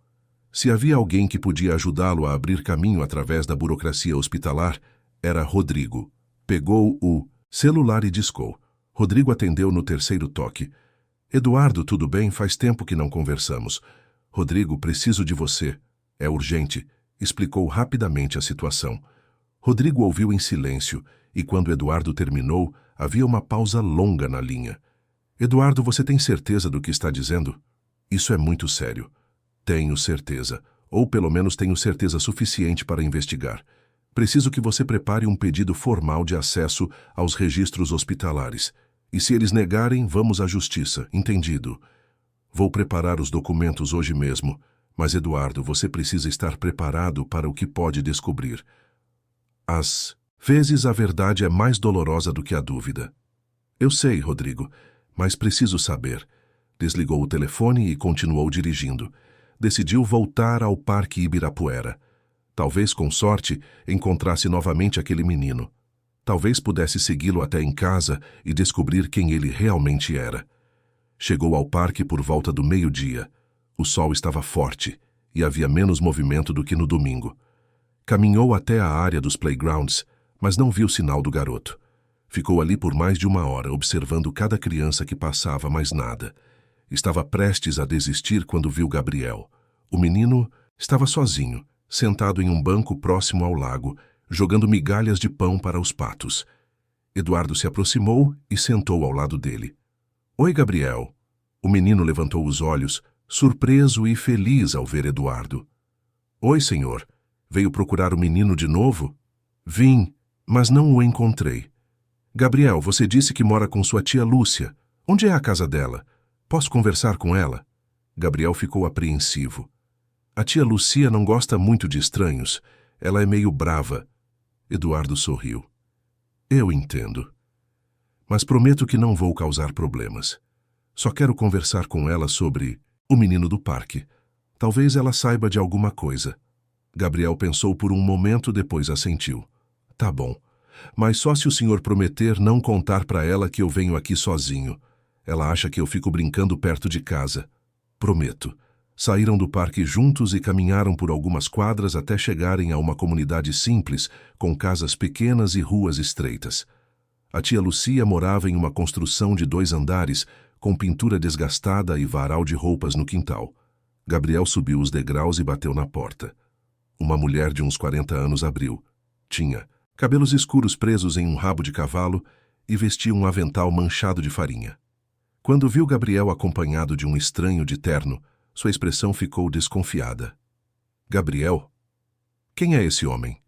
Se havia alguém que podia ajudá-lo a abrir caminho através da burocracia hospitalar, era Rodrigo. Pegou o celular e discou. Rodrigo atendeu no terceiro toque. Eduardo, tudo bem? Faz tempo que não conversamos. Rodrigo, preciso de você. É urgente. Explicou rapidamente a situação. Rodrigo ouviu em silêncio, e quando Eduardo terminou, havia uma pausa longa na linha. Eduardo, você tem certeza do que está dizendo? Isso é muito sério. Tenho certeza, ou pelo menos tenho certeza suficiente para investigar. Preciso que você prepare um pedido formal de acesso aos registros hospitalares. E se eles negarem, vamos à justiça, entendido? Vou preparar os documentos hoje mesmo, mas Eduardo, você precisa estar preparado para o que pode descobrir. Às vezes a verdade é mais dolorosa do que a dúvida. Eu sei, Rodrigo, mas preciso saber. Desligou o telefone e continuou dirigindo. Decidiu voltar ao Parque Ibirapuera. Talvez, com sorte, encontrasse novamente aquele menino. Talvez pudesse segui-lo até em casa e descobrir quem ele realmente era. Chegou ao parque por volta do meio-dia. O sol estava forte e havia menos movimento do que no domingo. Caminhou até a área dos playgrounds, mas não viu sinal do garoto. Ficou ali por mais de 1 hora, observando cada criança que passava, mas nada. Estava prestes a desistir quando viu Gabriel. O menino estava sozinho, sentado em um banco próximo ao lago, jogando migalhas de pão para os patos. Eduardo se aproximou e sentou ao lado dele. Oi, Gabriel. O menino levantou os olhos, surpreso e feliz ao ver Eduardo. Oi, senhor. Veio procurar o menino de novo? Vim, mas não o encontrei. Gabriel, você disse que mora com sua tia Lúcia. Onde é a casa dela? Posso conversar com ela? Gabriel ficou apreensivo. A tia Lucia não gosta muito de estranhos. Ela é meio brava. Eduardo sorriu. Eu entendo. Mas prometo que não vou causar problemas. Só quero conversar com ela sobre o menino do parque. Talvez ela saiba de alguma coisa. Gabriel pensou por um momento, depois assentiu. Tá bom. Mas só se o senhor prometer não contar para ela que eu venho aqui sozinho. Ela acha que eu fico brincando perto de casa. Prometo. Saíram do parque juntos e caminharam por algumas quadras até chegarem a uma comunidade simples, com casas pequenas e ruas estreitas. A tia Lucia morava em uma construção de 2 andares, com pintura desgastada e varal de roupas no quintal. Gabriel subiu os degraus e bateu na porta. Uma mulher de uns 40 anos abriu. Tinha cabelos escuros presos em um rabo de cavalo e vestia um avental manchado de farinha. Quando viu Gabriel acompanhado de um estranho de terno, sua expressão ficou desconfiada. Gabriel? Quem é esse homem?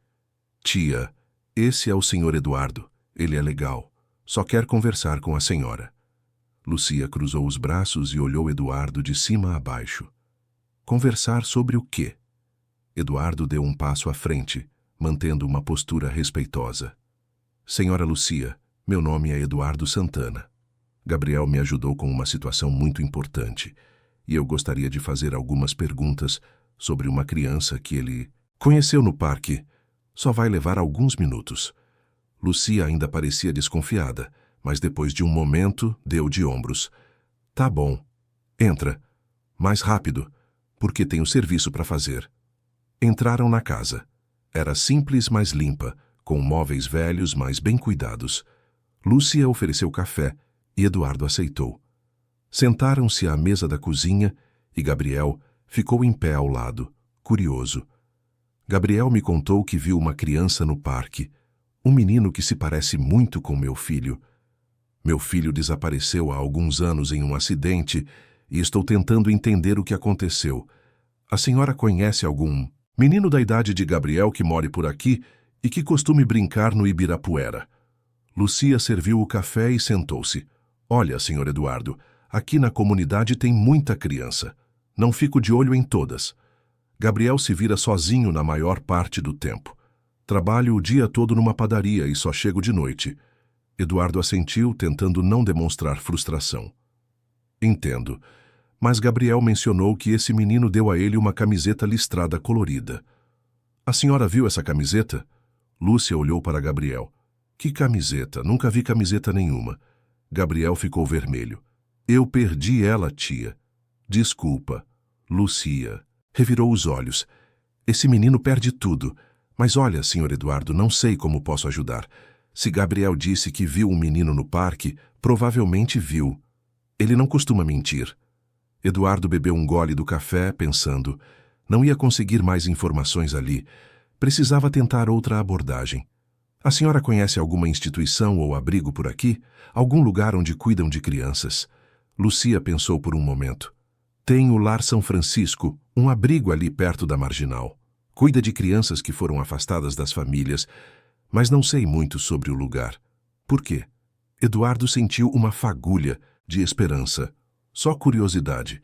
Tia, esse é o senhor Eduardo. Ele é legal. Só quer conversar com a senhora. Lucia cruzou os braços e olhou Eduardo de cima a baixo. Conversar sobre o quê? Eduardo deu um passo à frente, mantendo uma postura respeitosa. Senhora Lucia, meu nome é Eduardo Santana. Gabriel me ajudou com uma situação muito importante e eu gostaria de fazer algumas perguntas sobre uma criança que ele conheceu no parque. Só vai levar alguns minutos. Lucia ainda parecia desconfiada, mas depois de um momento deu de ombros. Tá bom. Entra. Mais rápido, porque tenho serviço para fazer. Entraram na casa. Era simples, mas limpa, com móveis velhos, mas bem cuidados. Lúcia ofereceu café e Eduardo aceitou. Sentaram-se à mesa da cozinha e Gabriel ficou em pé ao lado, curioso. Gabriel me contou que viu uma criança no parque, um menino que se parece muito com meu filho. Meu filho desapareceu há alguns anos em um acidente e estou tentando entender o que aconteceu. A senhora conhece algum menino da idade de Gabriel que more por aqui e que costume brincar no Ibirapuera? Lucia serviu o café e sentou-se. Olha, senhor Eduardo, aqui na comunidade tem muita criança. Não fico de olho em todas. Gabriel se vira sozinho na maior parte do tempo. Trabalho o dia todo numa padaria e só chego de noite. Eduardo assentiu, tentando não demonstrar frustração. Entendo. Mas Gabriel mencionou que esse menino deu a ele uma camiseta listrada colorida. A senhora viu essa camiseta? Lúcia olhou para Gabriel. Que camiseta? Nunca vi camiseta nenhuma. Gabriel ficou vermelho. Eu perdi ela, tia. Desculpa. Lucia revirou os olhos. Esse menino perde tudo. Mas olha, senhor Eduardo, não sei como posso ajudar. Se Gabriel disse que viu um menino no parque, provavelmente viu. Ele não costuma mentir. Eduardo bebeu um gole do café, pensando. Não ia conseguir mais informações ali. Precisava tentar outra abordagem. A senhora conhece alguma instituição ou abrigo por aqui? Algum lugar onde cuidam de crianças? Lucia pensou por um momento. Tem o Lar São Francisco, um abrigo ali perto da Marginal. Cuida de crianças que foram afastadas das famílias, mas não sei muito sobre o lugar. Por quê? Eduardo sentiu uma fagulha de esperança. Só curiosidade.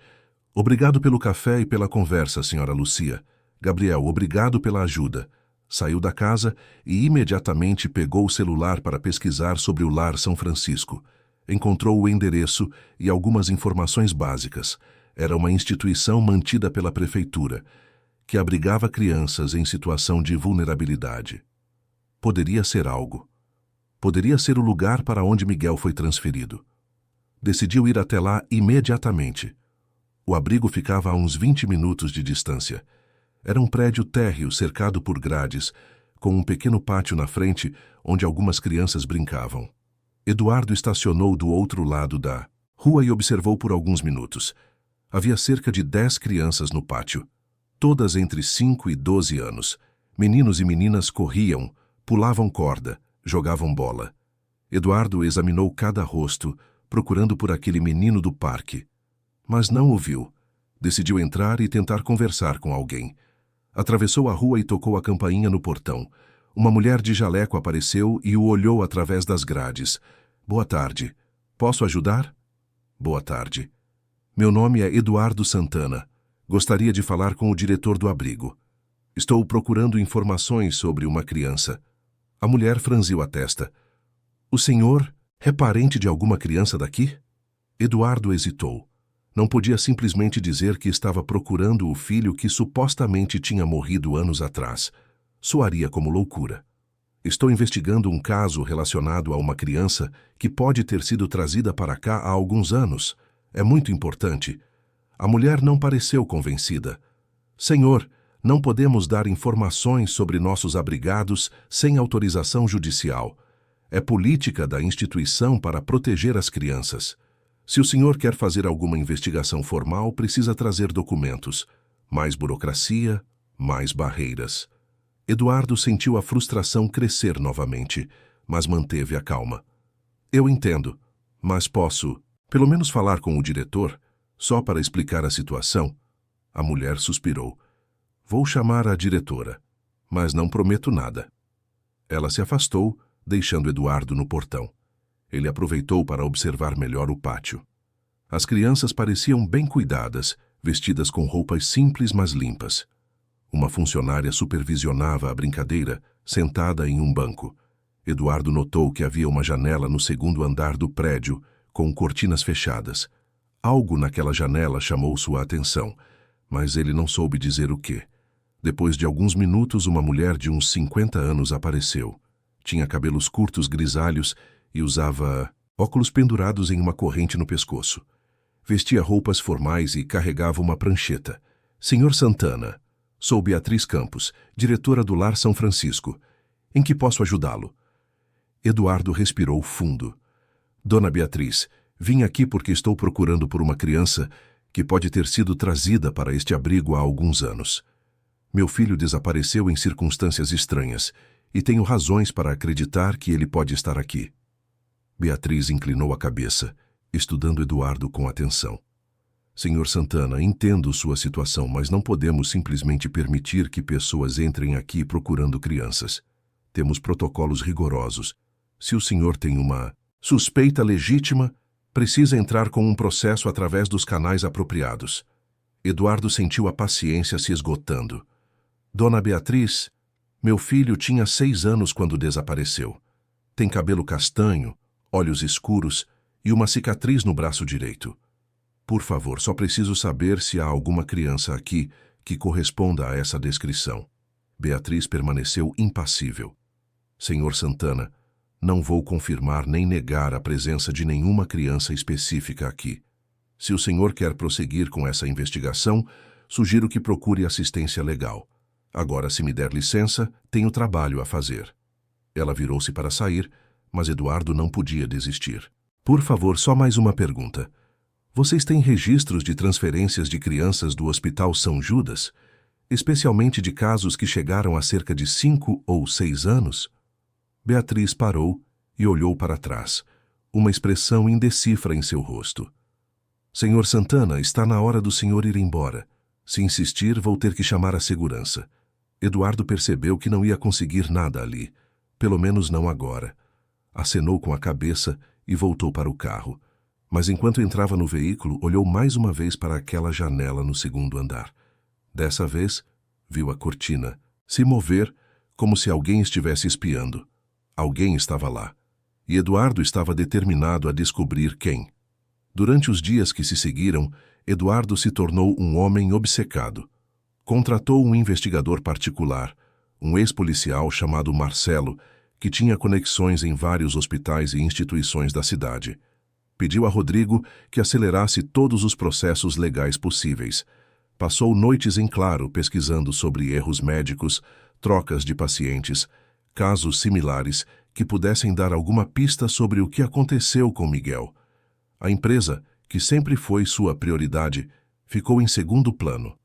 Obrigado pelo café e pela conversa, senhora Lucia. Gabriel, obrigado pela ajuda. Saiu da casa e imediatamente pegou o celular para pesquisar sobre o Lar São Francisco. Encontrou o endereço e algumas informações básicas. Era uma instituição mantida pela prefeitura, que abrigava crianças em situação de vulnerabilidade. Poderia ser algo. Poderia ser o lugar para onde Miguel foi transferido. Decidiu ir até lá imediatamente. O abrigo ficava a uns 20 minutos de distância. Era um prédio térreo cercado por grades, com um pequeno pátio na frente onde algumas crianças brincavam. Eduardo estacionou do outro lado da rua e observou por alguns minutos. Havia cerca de 10 crianças no pátio, todas entre 5 e 12 anos. Meninos e meninas corriam, pulavam corda, jogavam bola. Eduardo examinou cada rosto, procurando por aquele menino do parque. Mas não o viu. Decidiu entrar e tentar conversar com alguém. Atravessou a rua e tocou a campainha no portão. Uma mulher de jaleco apareceu e o olhou através das grades. Boa tarde. Posso ajudar? Boa tarde. Meu nome é Eduardo Santana. Gostaria de falar com o diretor do abrigo. Estou procurando informações sobre uma criança. A mulher franziu a testa. O senhor é parente de alguma criança daqui? Eduardo hesitou. Não podia simplesmente dizer que estava procurando o filho que supostamente tinha morrido anos atrás. Soaria como loucura. Estou investigando um caso relacionado a uma criança que pode ter sido trazida para cá há alguns anos. É muito importante. A mulher não pareceu convencida. Senhor, não podemos dar informações sobre nossos abrigados sem autorização judicial. É política da instituição para proteger as crianças. Se o senhor quer fazer alguma investigação formal, precisa trazer documentos. Mais burocracia, mais barreiras. Eduardo sentiu a frustração crescer novamente, mas manteve a calma. Eu entendo, mas posso, pelo menos falar com o diretor, só para explicar a situação? A mulher suspirou. Vou chamar a diretora, mas não prometo nada. Ela se afastou, deixando Eduardo no portão. Ele aproveitou para observar melhor o pátio. As crianças pareciam bem cuidadas, vestidas com roupas simples mas limpas. Uma funcionária supervisionava a brincadeira, sentada em um banco. Eduardo notou que havia uma janela no segundo andar do prédio, com cortinas fechadas. Algo naquela janela chamou sua atenção, mas ele não soube dizer o quê. Depois de alguns minutos, uma mulher de uns 50 anos apareceu. Tinha cabelos curtos grisalhos e usava óculos pendurados em uma corrente no pescoço. Vestia roupas formais e carregava uma prancheta. Senhor Santana, sou Beatriz Campos, diretora do Lar São Francisco. Em que posso ajudá-lo? Eduardo respirou fundo. Dona Beatriz, vim aqui porque estou procurando por uma criança que pode ter sido trazida para este abrigo há alguns anos. Meu filho desapareceu em circunstâncias estranhas e tenho razões para acreditar que ele pode estar aqui. Beatriz inclinou a cabeça, estudando Eduardo com atenção. Senhor Santana, entendo sua situação, mas não podemos simplesmente permitir que pessoas entrem aqui procurando crianças. Temos protocolos rigorosos. Se o senhor tem uma suspeita legítima, precisa entrar com um processo através dos canais apropriados. Eduardo sentiu a paciência se esgotando. Dona Beatriz, meu filho tinha 6 anos quando desapareceu. Tem cabelo castanho, olhos escuros e uma cicatriz no braço direito. Por favor, só preciso saber se há alguma criança aqui que corresponda a essa descrição. Beatriz permaneceu impassível. Senhor Santana, não vou confirmar nem negar a presença de nenhuma criança específica aqui. Se o senhor quer prosseguir com essa investigação, sugiro que procure assistência legal. Agora, se me der licença, tenho trabalho a fazer. Ela virou-se para sair, mas Eduardo não podia desistir. Por favor, só mais uma pergunta. Vocês têm registros de transferências de crianças do Hospital São Judas, especialmente de casos que chegaram a cerca de 5 ou 6 anos? Beatriz parou e olhou para trás, uma expressão indecifra em seu rosto. Senhor Santana, está na hora do senhor ir embora. Se insistir, vou ter que chamar a segurança. Eduardo percebeu que não ia conseguir nada ali, pelo menos não agora. Acenou com a cabeça e voltou para o carro. Mas enquanto entrava no veículo, olhou mais uma vez para aquela janela no segundo andar. Dessa vez, viu a cortina se mover como se alguém estivesse espiando. Alguém estava lá, e Eduardo estava determinado a descobrir quem. Durante os dias que se seguiram, Eduardo se tornou um homem obcecado. Contratou um investigador particular, um ex-policial chamado Marcelo, que tinha conexões em vários hospitais e instituições da cidade. Pediu a Rodrigo que acelerasse todos os processos legais possíveis. Passou noites em claro pesquisando sobre erros médicos, trocas de pacientes, casos similares que pudessem dar alguma pista sobre o que aconteceu com Miguel. A empresa, que sempre foi sua prioridade, ficou em segundo plano.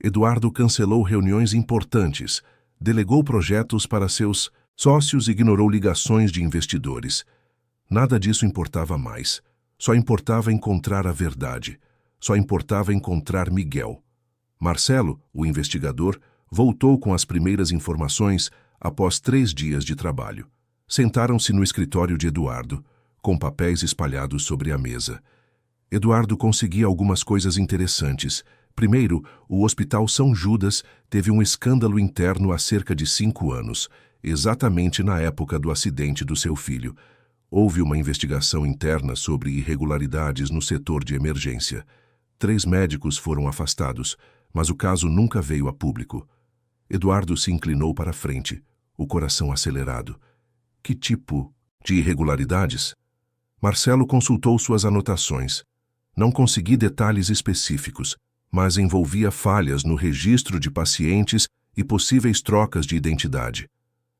Eduardo cancelou reuniões importantes, delegou projetos para seus sócios e ignorou ligações de investidores. Nada disso importava mais. Só importava encontrar a verdade. Só importava encontrar Miguel. Marcelo, o investigador, voltou com as primeiras informações após 3 dias de trabalho. Sentaram-se no escritório de Eduardo, com papéis espalhados sobre a mesa. Eduardo conseguia algumas coisas interessantes. Primeiro, o Hospital São Judas teve um escândalo interno há cerca de 5 anos, exatamente na época do acidente do seu filho. Houve uma investigação interna sobre irregularidades no setor de emergência. 3 médicos foram afastados, mas o caso nunca veio a público. Eduardo se inclinou para a frente, o coração acelerado. Que tipo de irregularidades? Marcelo consultou suas anotações. Não consegui detalhes específicos, mas envolvia falhas no registro de pacientes e possíveis trocas de identidade.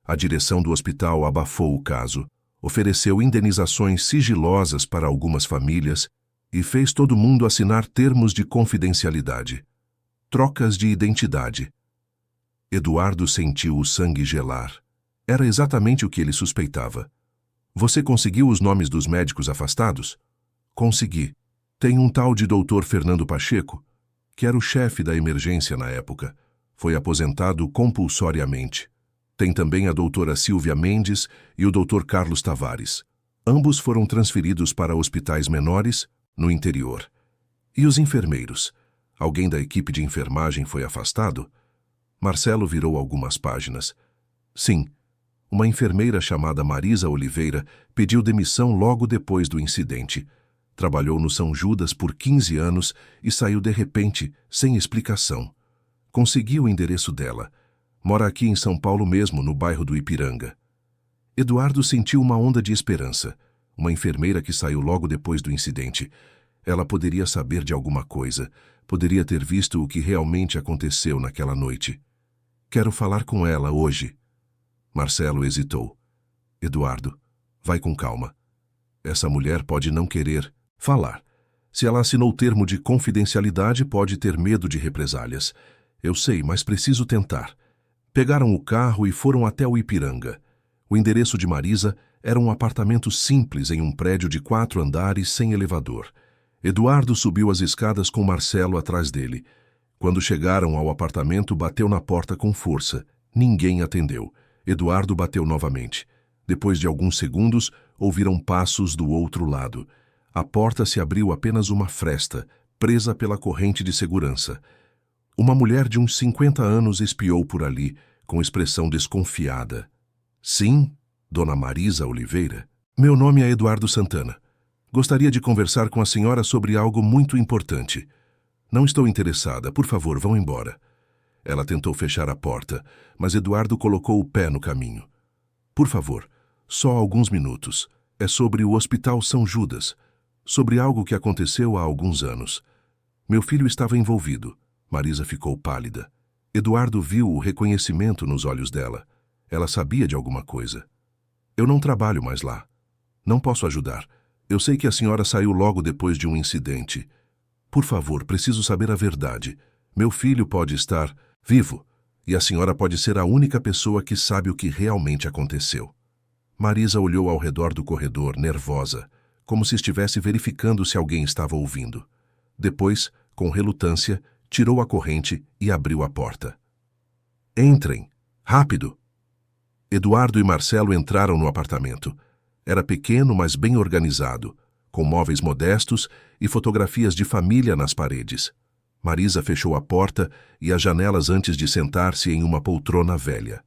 A direção do hospital abafou o caso, ofereceu indenizações sigilosas para algumas famílias e fez todo mundo assinar termos de confidencialidade. Trocas de identidade. Eduardo sentiu o sangue gelar. Era exatamente o que ele suspeitava. Você conseguiu os nomes dos médicos afastados? Consegui. Tem um tal de Dr. Fernando Pacheco, que era o chefe da emergência na época. Foi aposentado compulsoriamente. Tem também a doutora Silvia Mendes e o Dr. Carlos Tavares. Ambos foram transferidos para hospitais menores, no interior. E os enfermeiros? Alguém da equipe de enfermagem foi afastado? Marcelo virou algumas páginas. Sim, uma enfermeira chamada Marisa Oliveira pediu demissão logo depois do incidente. Trabalhou no São Judas por 15 anos e saiu de repente, sem explicação. Consegui o endereço dela. Mora aqui em São Paulo mesmo, no bairro do Ipiranga. Eduardo sentiu uma onda de esperança. Uma enfermeira que saiu logo depois do incidente. Ela poderia saber de alguma coisa. Poderia ter visto o que realmente aconteceu naquela noite. Quero falar com ela hoje. Marcelo hesitou. Eduardo, vai com calma. Essa mulher pode não querer falar. Se ela assinou o termo de confidencialidade, pode ter medo de represálias. Eu sei, mas preciso tentar. Pegaram o carro e foram até o Ipiranga. O endereço de Marisa era um apartamento simples em um prédio de 4 andares sem elevador. Eduardo subiu as escadas com Marcelo atrás dele. Quando chegaram ao apartamento, bateu na porta com força. Ninguém atendeu. Eduardo bateu novamente. Depois de alguns segundos, ouviram passos do outro lado. A porta se abriu apenas uma fresta, presa pela corrente de segurança. Uma mulher de uns 50 anos espiou por ali, com expressão desconfiada. Sim, Dona Marisa Oliveira. Meu nome é Eduardo Santana. Gostaria de conversar com a senhora sobre algo muito importante. Não estou interessada, por favor, vão embora. Ela tentou fechar a porta, mas Eduardo colocou o pé no caminho. Por favor, só alguns minutos. É sobre o Hospital São Judas, sobre algo que aconteceu há alguns anos. Meu filho estava envolvido. Marisa ficou pálida. Eduardo viu o reconhecimento nos olhos dela. Ela sabia de alguma coisa. Eu não trabalho mais lá. Não posso ajudar. Eu sei que a senhora saiu logo depois de um incidente. Por favor, preciso saber a verdade. Meu filho pode estar vivo, e a senhora pode ser a única pessoa que sabe o que realmente aconteceu. Marisa olhou ao redor do corredor, nervosa, como se estivesse verificando se alguém estava ouvindo. Depois, com relutância, tirou a corrente e abriu a porta. Entrem! Rápido! Eduardo e Marcelo entraram no apartamento. Era pequeno, mas bem organizado, com móveis modestos e fotografias de família nas paredes. Marisa fechou a porta e as janelas antes de sentar-se em uma poltrona velha.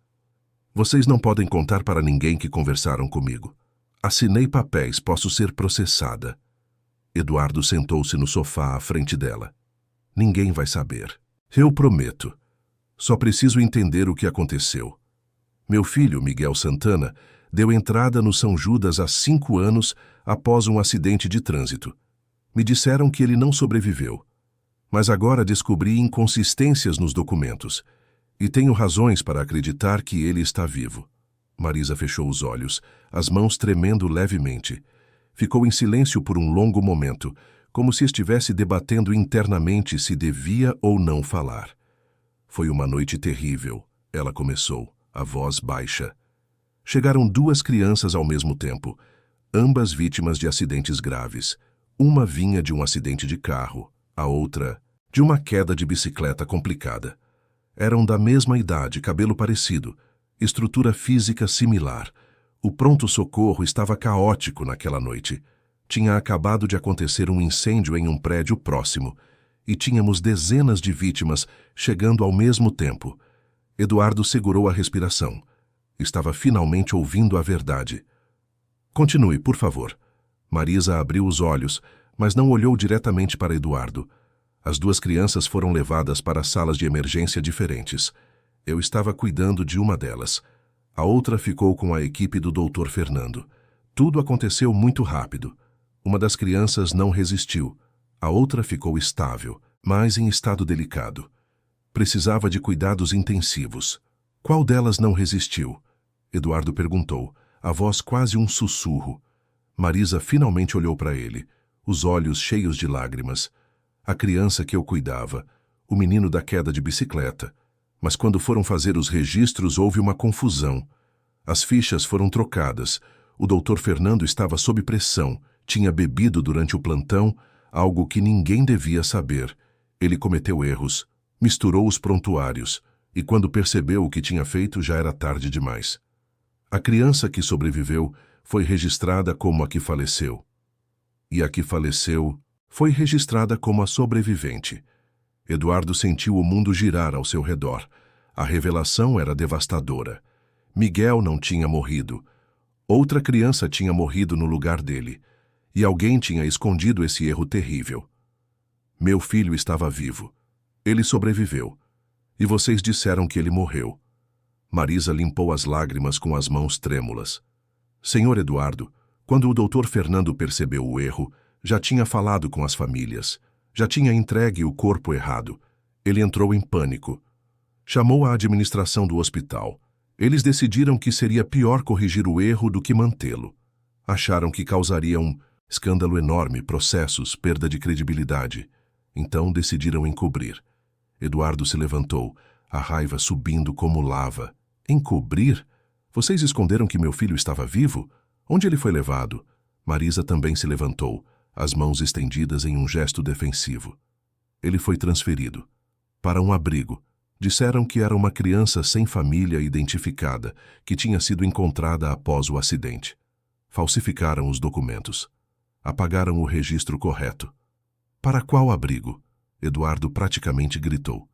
Vocês não podem contar para ninguém que conversaram comigo. Assinei papéis, posso ser processada. Eduardo sentou-se no sofá à frente dela. Ninguém vai saber. Eu prometo. Só preciso entender o que aconteceu. Meu filho, Miguel Santana, deu entrada no São Judas há 5 anos após um acidente de trânsito. Me disseram que ele não sobreviveu. Mas agora descobri inconsistências nos documentos. E tenho razões para acreditar que ele está vivo. Marisa fechou os olhos, as mãos tremendo levemente. Ficou em silêncio por um longo momento, como se estivesse debatendo internamente se devia ou não falar. Foi uma noite terrível, ela começou, a voz baixa. Chegaram 2 crianças ao mesmo tempo, ambas vítimas de acidentes graves. Uma vinha de um acidente de carro, a outra de uma queda de bicicleta complicada. Eram da mesma idade, cabelo parecido, estrutura física similar. O pronto-socorro estava caótico naquela noite. Tinha acabado de acontecer um incêndio em um prédio próximo e tínhamos dezenas de vítimas chegando ao mesmo tempo. Eduardo segurou a respiração. Estava finalmente ouvindo a verdade. Continue, por favor. Marisa abriu os olhos, mas não olhou diretamente para Eduardo. As duas crianças foram levadas para salas de emergência diferentes. Eu estava cuidando de uma delas. A outra ficou com a equipe do Dr. Fernando. Tudo aconteceu muito rápido. Uma das crianças não resistiu. A outra ficou estável, mas em estado delicado. Precisava de cuidados intensivos. Qual delas não resistiu? Eduardo perguntou, a voz quase um sussurro. Marisa finalmente olhou para ele, os olhos cheios de lágrimas. A criança que eu cuidava, o menino da queda de bicicleta. Mas quando foram fazer os registros, houve uma confusão. As fichas foram trocadas. O Dr. Fernando estava sob pressão, tinha bebido durante o plantão, algo que ninguém devia saber. Ele cometeu erros, misturou os prontuários, e quando percebeu o que tinha feito, já era tarde demais. A criança que sobreviveu foi registrada como a que faleceu. E a que faleceu foi registrada como a sobrevivente. Eduardo sentiu o mundo girar ao seu redor. A revelação era devastadora. Miguel não tinha morrido. Outra criança tinha morrido no lugar dele. E alguém tinha escondido esse erro terrível. Meu filho estava vivo. Ele sobreviveu. E vocês disseram que ele morreu. Marisa limpou as lágrimas com as mãos trêmulas. Senhor Eduardo, quando o Dr. Fernando percebeu o erro, já tinha falado com as famílias. Já tinha entregue o corpo errado. Ele entrou em pânico. Chamou a administração do hospital. Eles decidiram que seria pior corrigir o erro do que mantê-lo. Acharam que causaria um escândalo enorme, processos, perda de credibilidade. Então decidiram encobrir. Eduardo se levantou, a raiva subindo como lava. Encobrir? Vocês esconderam que meu filho estava vivo? Onde ele foi levado? Marisa também se levantou, as mãos estendidas em um gesto defensivo. Ele foi transferido. Para um abrigo. Disseram que era uma criança sem família identificada, que tinha sido encontrada após o acidente. Falsificaram os documentos. Apagaram o registro correto. Para qual abrigo? Eduardo praticamente gritou.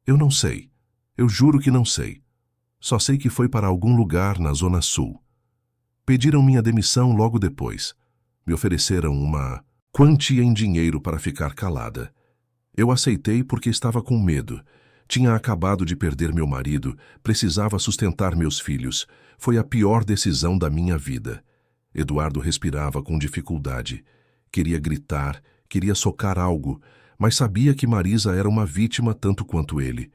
Eu não sei. Eu juro que não sei. Só sei que foi para algum lugar na Zona Sul. Pediram minha demissão logo depois. Me ofereceram uma quantia em dinheiro para ficar calada. Eu aceitei porque estava com medo. Tinha acabado de perder meu marido, precisava sustentar meus filhos. Foi a pior decisão da minha vida. Eduardo respirava com dificuldade. Queria gritar, queria socar algo, mas sabia que Marisa era uma vítima tanto quanto ele.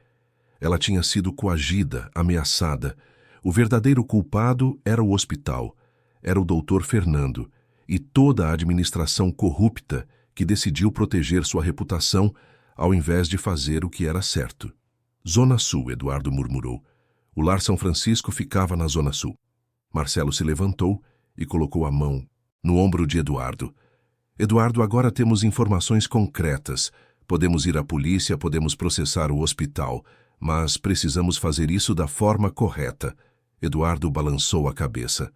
Ela tinha sido coagida, ameaçada. O verdadeiro culpado era o hospital. Era o Dr. Fernando e toda a administração corrupta que decidiu proteger sua reputação ao invés de fazer o que era certo. Zona Sul, Eduardo murmurou. O Lar São Francisco ficava na Zona Sul. Marcelo se levantou e colocou a mão no ombro de Eduardo. Eduardo, agora temos informações concretas. Podemos ir à polícia, podemos processar o hospital, mas precisamos fazer isso da forma correta. Eduardo balançou a cabeça.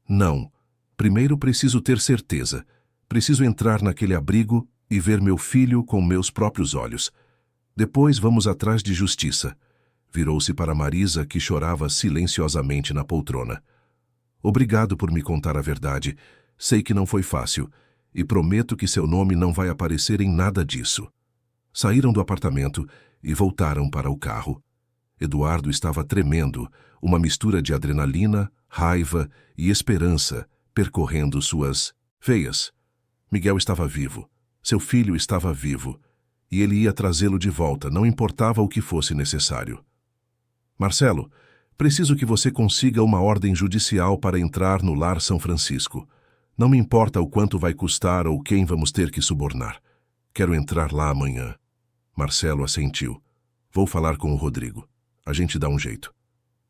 Não. Primeiro preciso ter certeza. Preciso entrar naquele abrigo e ver meu filho com meus próprios olhos. Depois vamos atrás de justiça. Virou-se para Marisa, que chorava silenciosamente na poltrona. Obrigado por me contar a verdade. Sei que não foi fácil. E prometo que seu nome não vai aparecer em nada disso. Saíram do apartamento e voltaram para o carro. Eduardo estava tremendo, uma mistura de adrenalina, raiva e esperança percorrendo suas veias. Miguel estava vivo. Seu filho estava vivo. E ele ia trazê-lo de volta, não importava o que fosse necessário. Marcelo, preciso que você consiga uma ordem judicial para entrar no Lar São Francisco. Não me importa o quanto vai custar ou quem vamos ter que subornar. Quero entrar lá amanhã. Marcelo assentiu. Vou falar com o Rodrigo. A gente dá um jeito.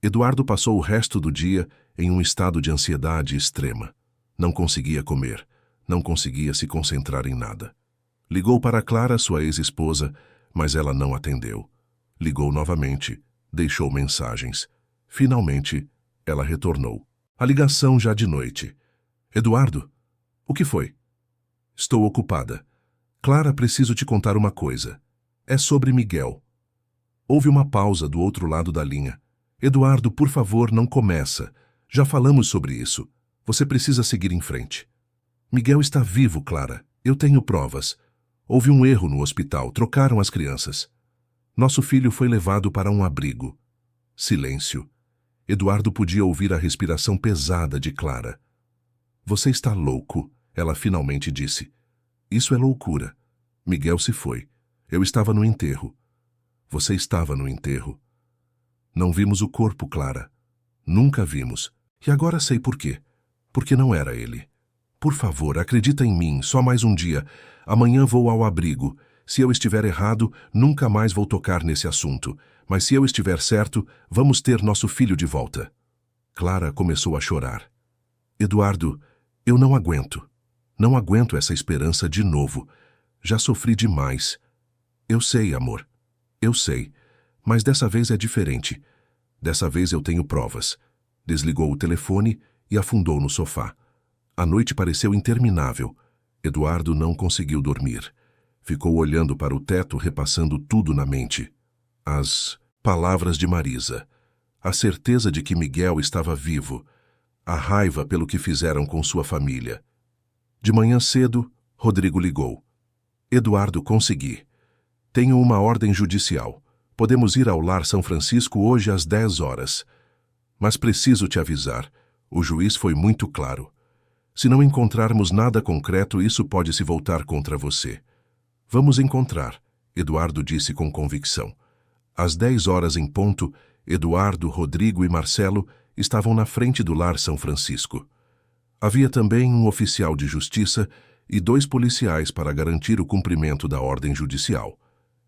Eduardo passou o resto do dia em um estado de ansiedade extrema. Não conseguia comer. Não conseguia se concentrar em nada. Ligou para Clara, sua ex-esposa, mas ela não atendeu. Ligou novamente. Deixou mensagens. Finalmente, ela retornou. A ligação já de noite. Eduardo, o que foi? Estou ocupada. Clara, preciso te contar uma coisa. É sobre Miguel. Houve uma pausa do outro lado da linha. Eduardo, por favor, não começa. Já falamos sobre isso. Você precisa seguir em frente. Miguel está vivo, Clara. Eu tenho provas. Houve um erro no hospital. Trocaram as crianças. Nosso filho foi levado para um abrigo. Silêncio. Eduardo podia ouvir a respiração pesada de Clara. Você está louco, ela finalmente disse. Isso é loucura. Miguel se foi. Eu estava no enterro. Você estava no enterro. Não vimos o corpo, Clara. Nunca vimos. E agora sei por quê. Porque não era ele. Por favor, acredita em mim, só mais um dia. Amanhã vou ao abrigo. Se eu estiver errado, nunca mais vou tocar nesse assunto. Mas se eu estiver certo, vamos ter nosso filho de volta. Clara começou a chorar. Eduardo, eu não aguento. Não aguento essa esperança de novo. Já sofri demais. Eu sei, amor. Eu sei. Mas dessa vez é diferente. Dessa vez eu tenho provas. Desligou o telefone e afundou no sofá. A noite pareceu interminável. Eduardo não conseguiu dormir. Ficou olhando para o teto, repassando tudo na mente. As palavras de Marisa. A certeza de que Miguel estava vivo. A raiva pelo que fizeram com sua família. De manhã cedo, Rodrigo ligou. Eduardo, consegui. Tenho uma ordem judicial. Podemos ir ao Lar São Francisco hoje às 10 horas. Mas preciso te avisar. O juiz foi muito claro. Se não encontrarmos nada concreto, isso pode se voltar contra você. Vamos encontrar, Eduardo disse com convicção. Às 10 horas em ponto, Eduardo, Rodrigo e Marcelo estavam na frente do Lar São Francisco. Havia também um oficial de justiça e 2 policiais para garantir o cumprimento da ordem judicial.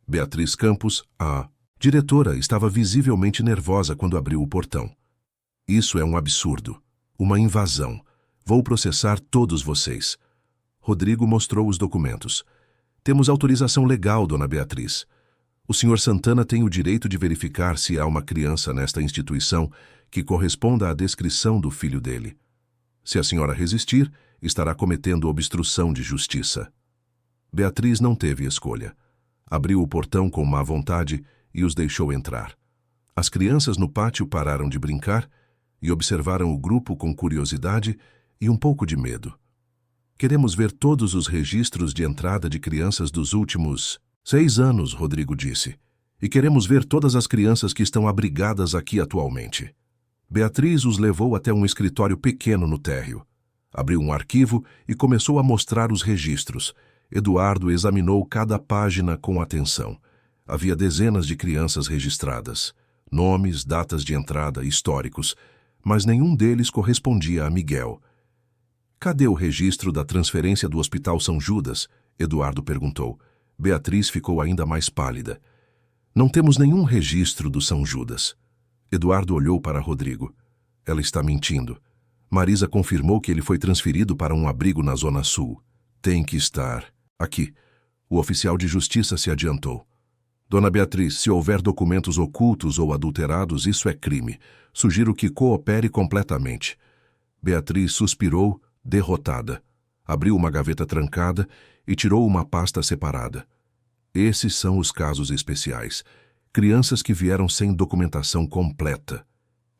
Beatriz Campos, a diretora, estava visivelmente nervosa quando abriu o portão. Isso é um absurdo. Uma invasão. Vou processar todos vocês. Rodrigo mostrou os documentos. Temos autorização legal, dona Beatriz. O Sr. Santana tem o direito de verificar se há uma criança nesta instituição que corresponda à descrição do filho dele. Se a senhora resistir, estará cometendo obstrução de justiça. Beatriz não teve escolha. Abriu o portão com má vontade e os deixou entrar. As crianças no pátio pararam de brincar e observaram o grupo com curiosidade e um pouco de medo. Queremos ver todos os registros de entrada de crianças dos últimos 6 anos, Rodrigo disse. E queremos ver todas as crianças que estão abrigadas aqui atualmente. Beatriz os levou até um escritório pequeno no térreo. Abriu um arquivo e começou a mostrar os registros. Eduardo examinou cada página com atenção. Havia dezenas de crianças registradas. Nomes, datas de entrada, históricos. Mas nenhum deles correspondia a Miguel. Cadê o registro da transferência do Hospital São Judas? Eduardo perguntou. Beatriz ficou ainda mais pálida. Não temos nenhum registro do São Judas. Eduardo olhou para Rodrigo. Ela está mentindo. Marisa confirmou que ele foi transferido para um abrigo na Zona Sul. Tem que estar aqui. O oficial de justiça se adiantou. Dona Beatriz, se houver documentos ocultos ou adulterados, isso é crime. Sugiro que coopere completamente. Beatriz suspirou, derrotada. Abriu uma gaveta trancada e tirou uma pasta separada. Esses são os casos especiais. Crianças que vieram sem documentação completa.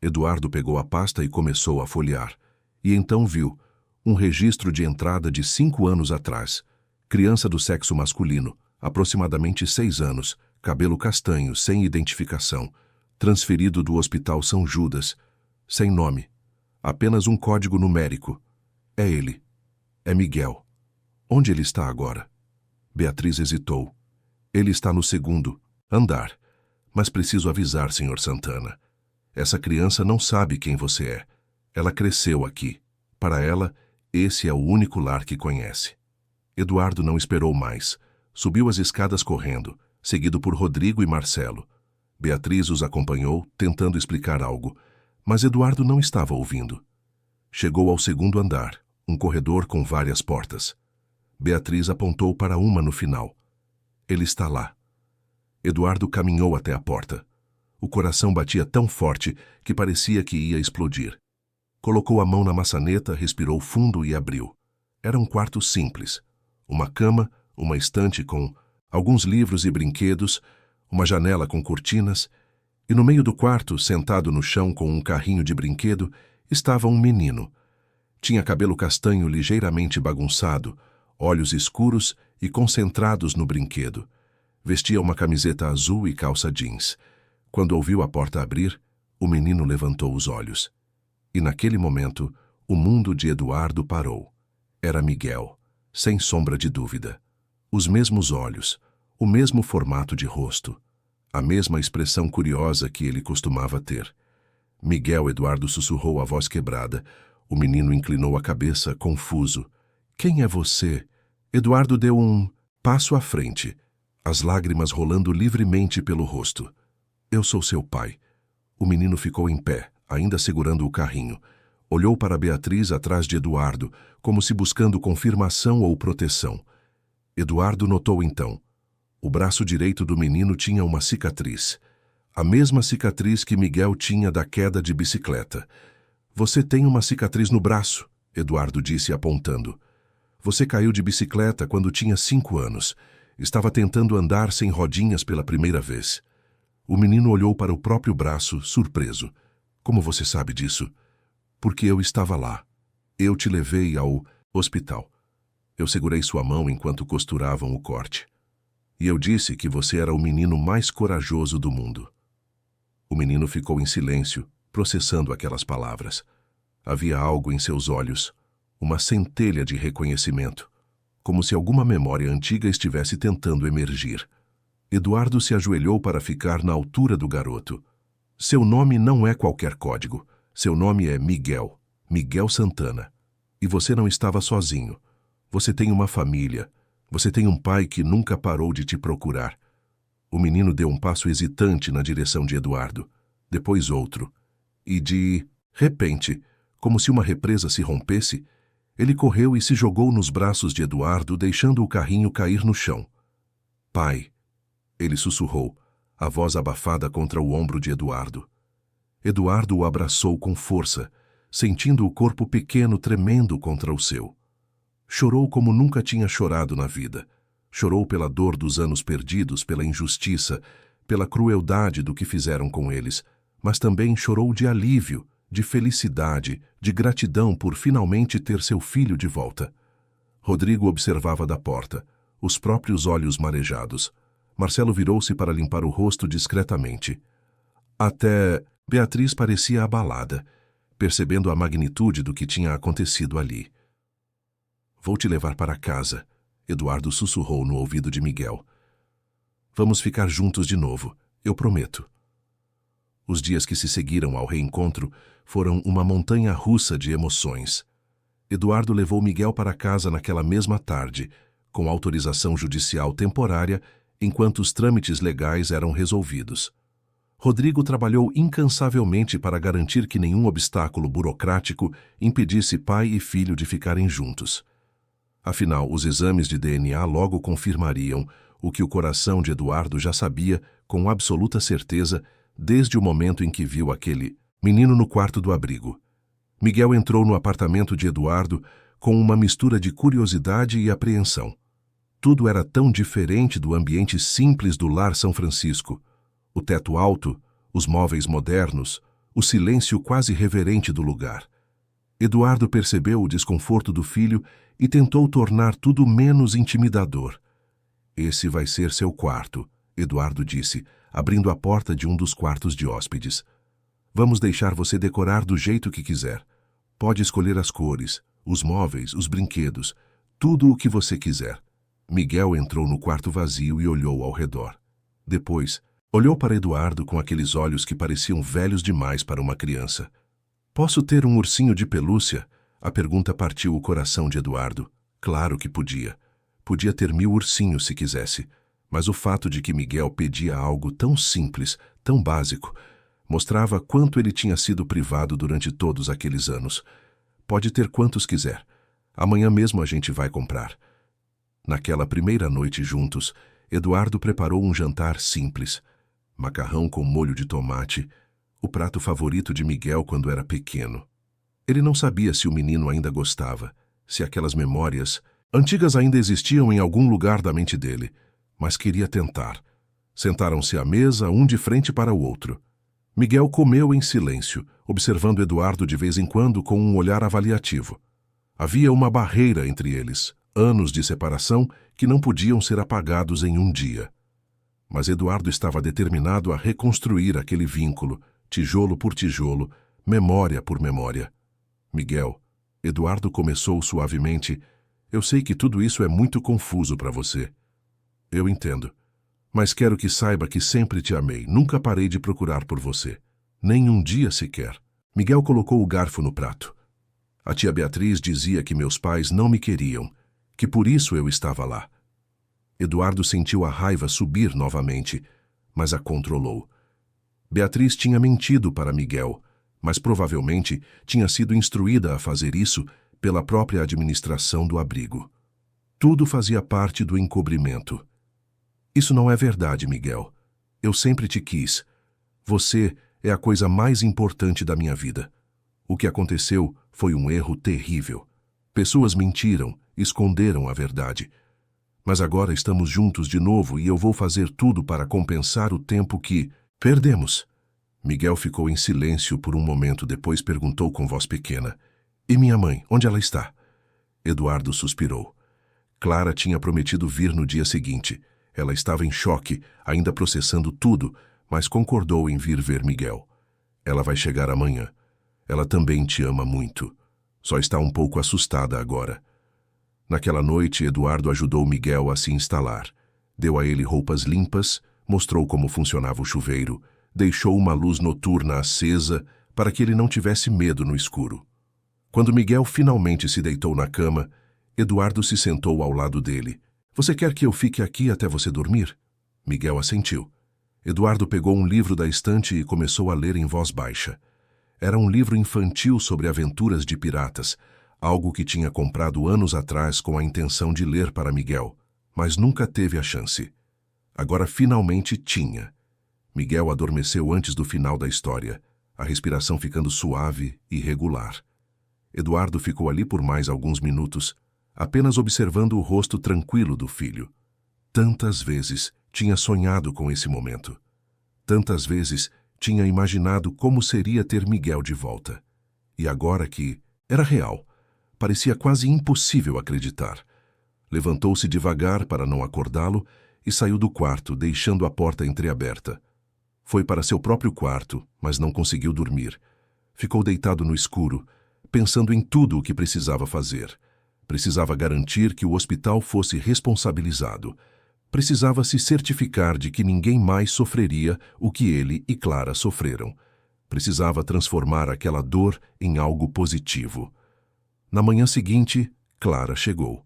Eduardo pegou a pasta e começou a folhear. E então viu um registro de entrada de 5 anos atrás. Criança do sexo masculino, aproximadamente 6 anos, cabelo castanho, sem identificação. Transferido do Hospital São Judas. Sem nome. Apenas um código numérico. É ele. É Miguel. Onde ele está agora? Beatriz hesitou. Ele está no 2º andar. Mas preciso avisar, Sr. Santana. Essa criança não sabe quem você é. Ela cresceu aqui. Para ela, esse é o único lar que conhece. Eduardo não esperou mais. Subiu as escadas correndo, seguido por Rodrigo e Marcelo. Beatriz os acompanhou, tentando explicar algo, mas Eduardo não estava ouvindo. Chegou ao 2º andar, um corredor com várias portas. Beatriz apontou para uma no final. Ele está lá. Eduardo caminhou até a porta. O coração batia tão forte que parecia que ia explodir. Colocou a mão na maçaneta, respirou fundo e abriu. Era um quarto simples. uma cama, uma estante com alguns livros e brinquedos, uma janela com cortinas, e no meio do quarto, sentado no chão com um carrinho de brinquedo, estava um menino. Tinha cabelo castanho ligeiramente bagunçado, olhos escuros e concentrados no brinquedo. Vestia uma camiseta azul e calça jeans. Quando ouviu a porta abrir, o menino levantou os olhos. E naquele momento, o mundo de Eduardo parou. Era Miguel, sem sombra de dúvida. Os mesmos olhos, o mesmo formato de rosto, a mesma expressão curiosa que ele costumava ter. Miguel, Eduardo sussurrou a voz quebrada. O menino inclinou a cabeça, confuso. Quem é você? Eduardo deu um passo à frente, as lágrimas rolando livremente pelo rosto. Eu sou seu pai. O menino ficou em pé, ainda segurando o carrinho. Olhou para Beatriz atrás de Eduardo, como se buscando confirmação ou proteção. Eduardo notou então. O braço direito do menino tinha uma cicatriz. A mesma cicatriz que Miguel tinha da queda de bicicleta. Você tem uma cicatriz no braço, Eduardo disse apontando. Você caiu de bicicleta quando tinha 5 anos. Estava tentando andar sem rodinhas pela primeira vez. O menino olhou para o próprio braço, surpreso. Como você sabe disso? Porque eu estava lá. Eu te levei ao hospital. Eu segurei sua mão enquanto costuravam o corte. E eu disse que você era o menino mais corajoso do mundo. O menino ficou em silêncio, processando aquelas palavras. Havia algo em seus olhos, uma centelha de reconhecimento, como se alguma memória antiga estivesse tentando emergir. Eduardo se ajoelhou para ficar na altura do garoto. Seu nome não é qualquer código. Seu nome é Miguel, Miguel Santana. E você não estava sozinho. Você tem uma família. Você tem um pai que nunca parou de te procurar. O menino deu um passo hesitante na direção de Eduardo, depois outro. E de repente, como se uma represa se rompesse, ele correu e se jogou nos braços de Eduardo, deixando o carrinho cair no chão. Pai, ele sussurrou, a voz abafada contra o ombro de Eduardo. Eduardo o abraçou com força, sentindo o corpo pequeno tremendo contra o seu. Chorou como nunca tinha chorado na vida. Chorou pela dor dos anos perdidos, pela injustiça, pela crueldade do que fizeram com eles, mas também chorou de alívio, de felicidade, de gratidão por finalmente ter seu filho de volta. Rodrigo observava da porta, os próprios olhos marejados. Marcelo virou-se para limpar o rosto discretamente. Até Beatriz parecia abalada, percebendo a magnitude do que tinha acontecido ali. Vou te levar para casa, Eduardo sussurrou no ouvido de Miguel. Vamos ficar juntos de novo, eu prometo. Os dias que se seguiram ao reencontro foram uma montanha-russa de emoções. Eduardo levou Miguel para casa naquela mesma tarde, com autorização judicial temporária, enquanto os trâmites legais eram resolvidos. Rodrigo trabalhou incansavelmente para garantir que nenhum obstáculo burocrático impedisse pai e filho de ficarem juntos. Afinal, os exames de DNA logo confirmariam o que o coração de Eduardo já sabia com absoluta certeza desde o momento em que viu aquele menino no quarto do abrigo. Miguel entrou no apartamento de Eduardo com uma mistura de curiosidade e apreensão. Tudo era tão diferente do ambiente simples do lar São Francisco. O teto alto, os móveis modernos, o silêncio quase reverente do lugar. Eduardo percebeu o desconforto do filho e tentou tornar tudo menos intimidador. Esse vai ser seu quarto, Eduardo disse, abrindo a porta de um dos quartos de hóspedes. Vamos deixar você decorar do jeito que quiser. Pode escolher as cores, os móveis, os brinquedos, tudo o que você quiser. Miguel entrou no quarto vazio e olhou ao redor. Depois, olhou para Eduardo com aqueles olhos que pareciam velhos demais para uma criança. Posso ter um ursinho de pelúcia? A pergunta partiu o coração de Eduardo. Claro que podia. Podia ter 1000 ursinhos se quisesse. Mas o fato de que Miguel pedia algo tão simples, tão básico, mostrava quanto ele tinha sido privado durante todos aqueles anos. Pode ter quantos quiser. Amanhã mesmo a gente vai comprar. Naquela primeira noite juntos, Eduardo preparou um jantar simples. Macarrão com molho de tomate, o prato favorito de Miguel quando era pequeno. Ele não sabia se o menino ainda gostava, se aquelas memórias Antigas ainda existiam em algum lugar da mente dele, mas queria tentar. Sentaram-se à mesa, um de frente para o outro. Miguel comeu em silêncio, observando Eduardo de vez em quando com um olhar avaliativo. Havia uma barreira entre eles, anos de separação que não podiam ser apagados em um dia. Mas Eduardo estava determinado a reconstruir aquele vínculo, tijolo por tijolo, memória por memória. Miguel, Eduardo começou suavemente, eu sei que tudo isso é muito confuso para você. Eu entendo. Mas quero que saiba que sempre te amei, nunca parei de procurar por você. Nem um dia sequer. Miguel colocou o garfo no prato. A tia Beatriz dizia que meus pais não me queriam, que por isso eu estava lá. Eduardo sentiu a raiva subir novamente, mas a controlou. Beatriz tinha mentido para Miguel, mas provavelmente tinha sido instruída a fazer isso pela própria administração do abrigo. Tudo fazia parte do encobrimento. Isso não é verdade, Miguel. Eu sempre te quis. Você é a coisa mais importante da minha vida. O que aconteceu foi um erro terrível. Pessoas mentiram, esconderam a verdade. Mas agora estamos juntos de novo e eu vou fazer tudo para compensar o tempo que perdemos. Miguel ficou em silêncio por um momento, depois perguntou com voz pequena. E minha mãe, onde ela está? Eduardo suspirou. Clara tinha prometido vir no dia seguinte. Ela estava em choque, ainda processando tudo, mas concordou em vir ver Miguel. Ela vai chegar amanhã. Ela também te ama muito. Só está um pouco assustada agora. Naquela noite, Eduardo ajudou Miguel a se instalar. Deu a ele roupas limpas, mostrou como funcionava o chuveiro, deixou uma luz noturna acesa para que ele não tivesse medo no escuro. Quando Miguel finalmente se deitou na cama, Eduardo se sentou ao lado dele. Você quer que eu fique aqui até você dormir? Miguel assentiu. Eduardo pegou um livro da estante e começou a ler em voz baixa. Era um livro infantil sobre aventuras de piratas, algo que tinha comprado anos atrás com a intenção de ler para Miguel, mas nunca teve a chance. Agora finalmente tinha. Miguel adormeceu antes do final da história, a respiração ficando suave e regular. Eduardo ficou ali por mais alguns minutos, apenas observando o rosto tranquilo do filho. Tantas vezes tinha sonhado com esse momento. Tantas vezes tinha imaginado como seria ter Miguel de volta. E agora que era real, parecia quase impossível acreditar. Levantou-se devagar para não acordá-lo e saiu do quarto, deixando a porta entreaberta. Foi para seu próprio quarto, mas não conseguiu dormir. Ficou deitado no escuro, pensando em tudo o que precisava fazer. Precisava garantir que o hospital fosse responsabilizado. Precisava se certificar de que ninguém mais sofreria o que ele e Clara sofreram. Precisava transformar aquela dor em algo positivo. Na manhã seguinte, Clara chegou.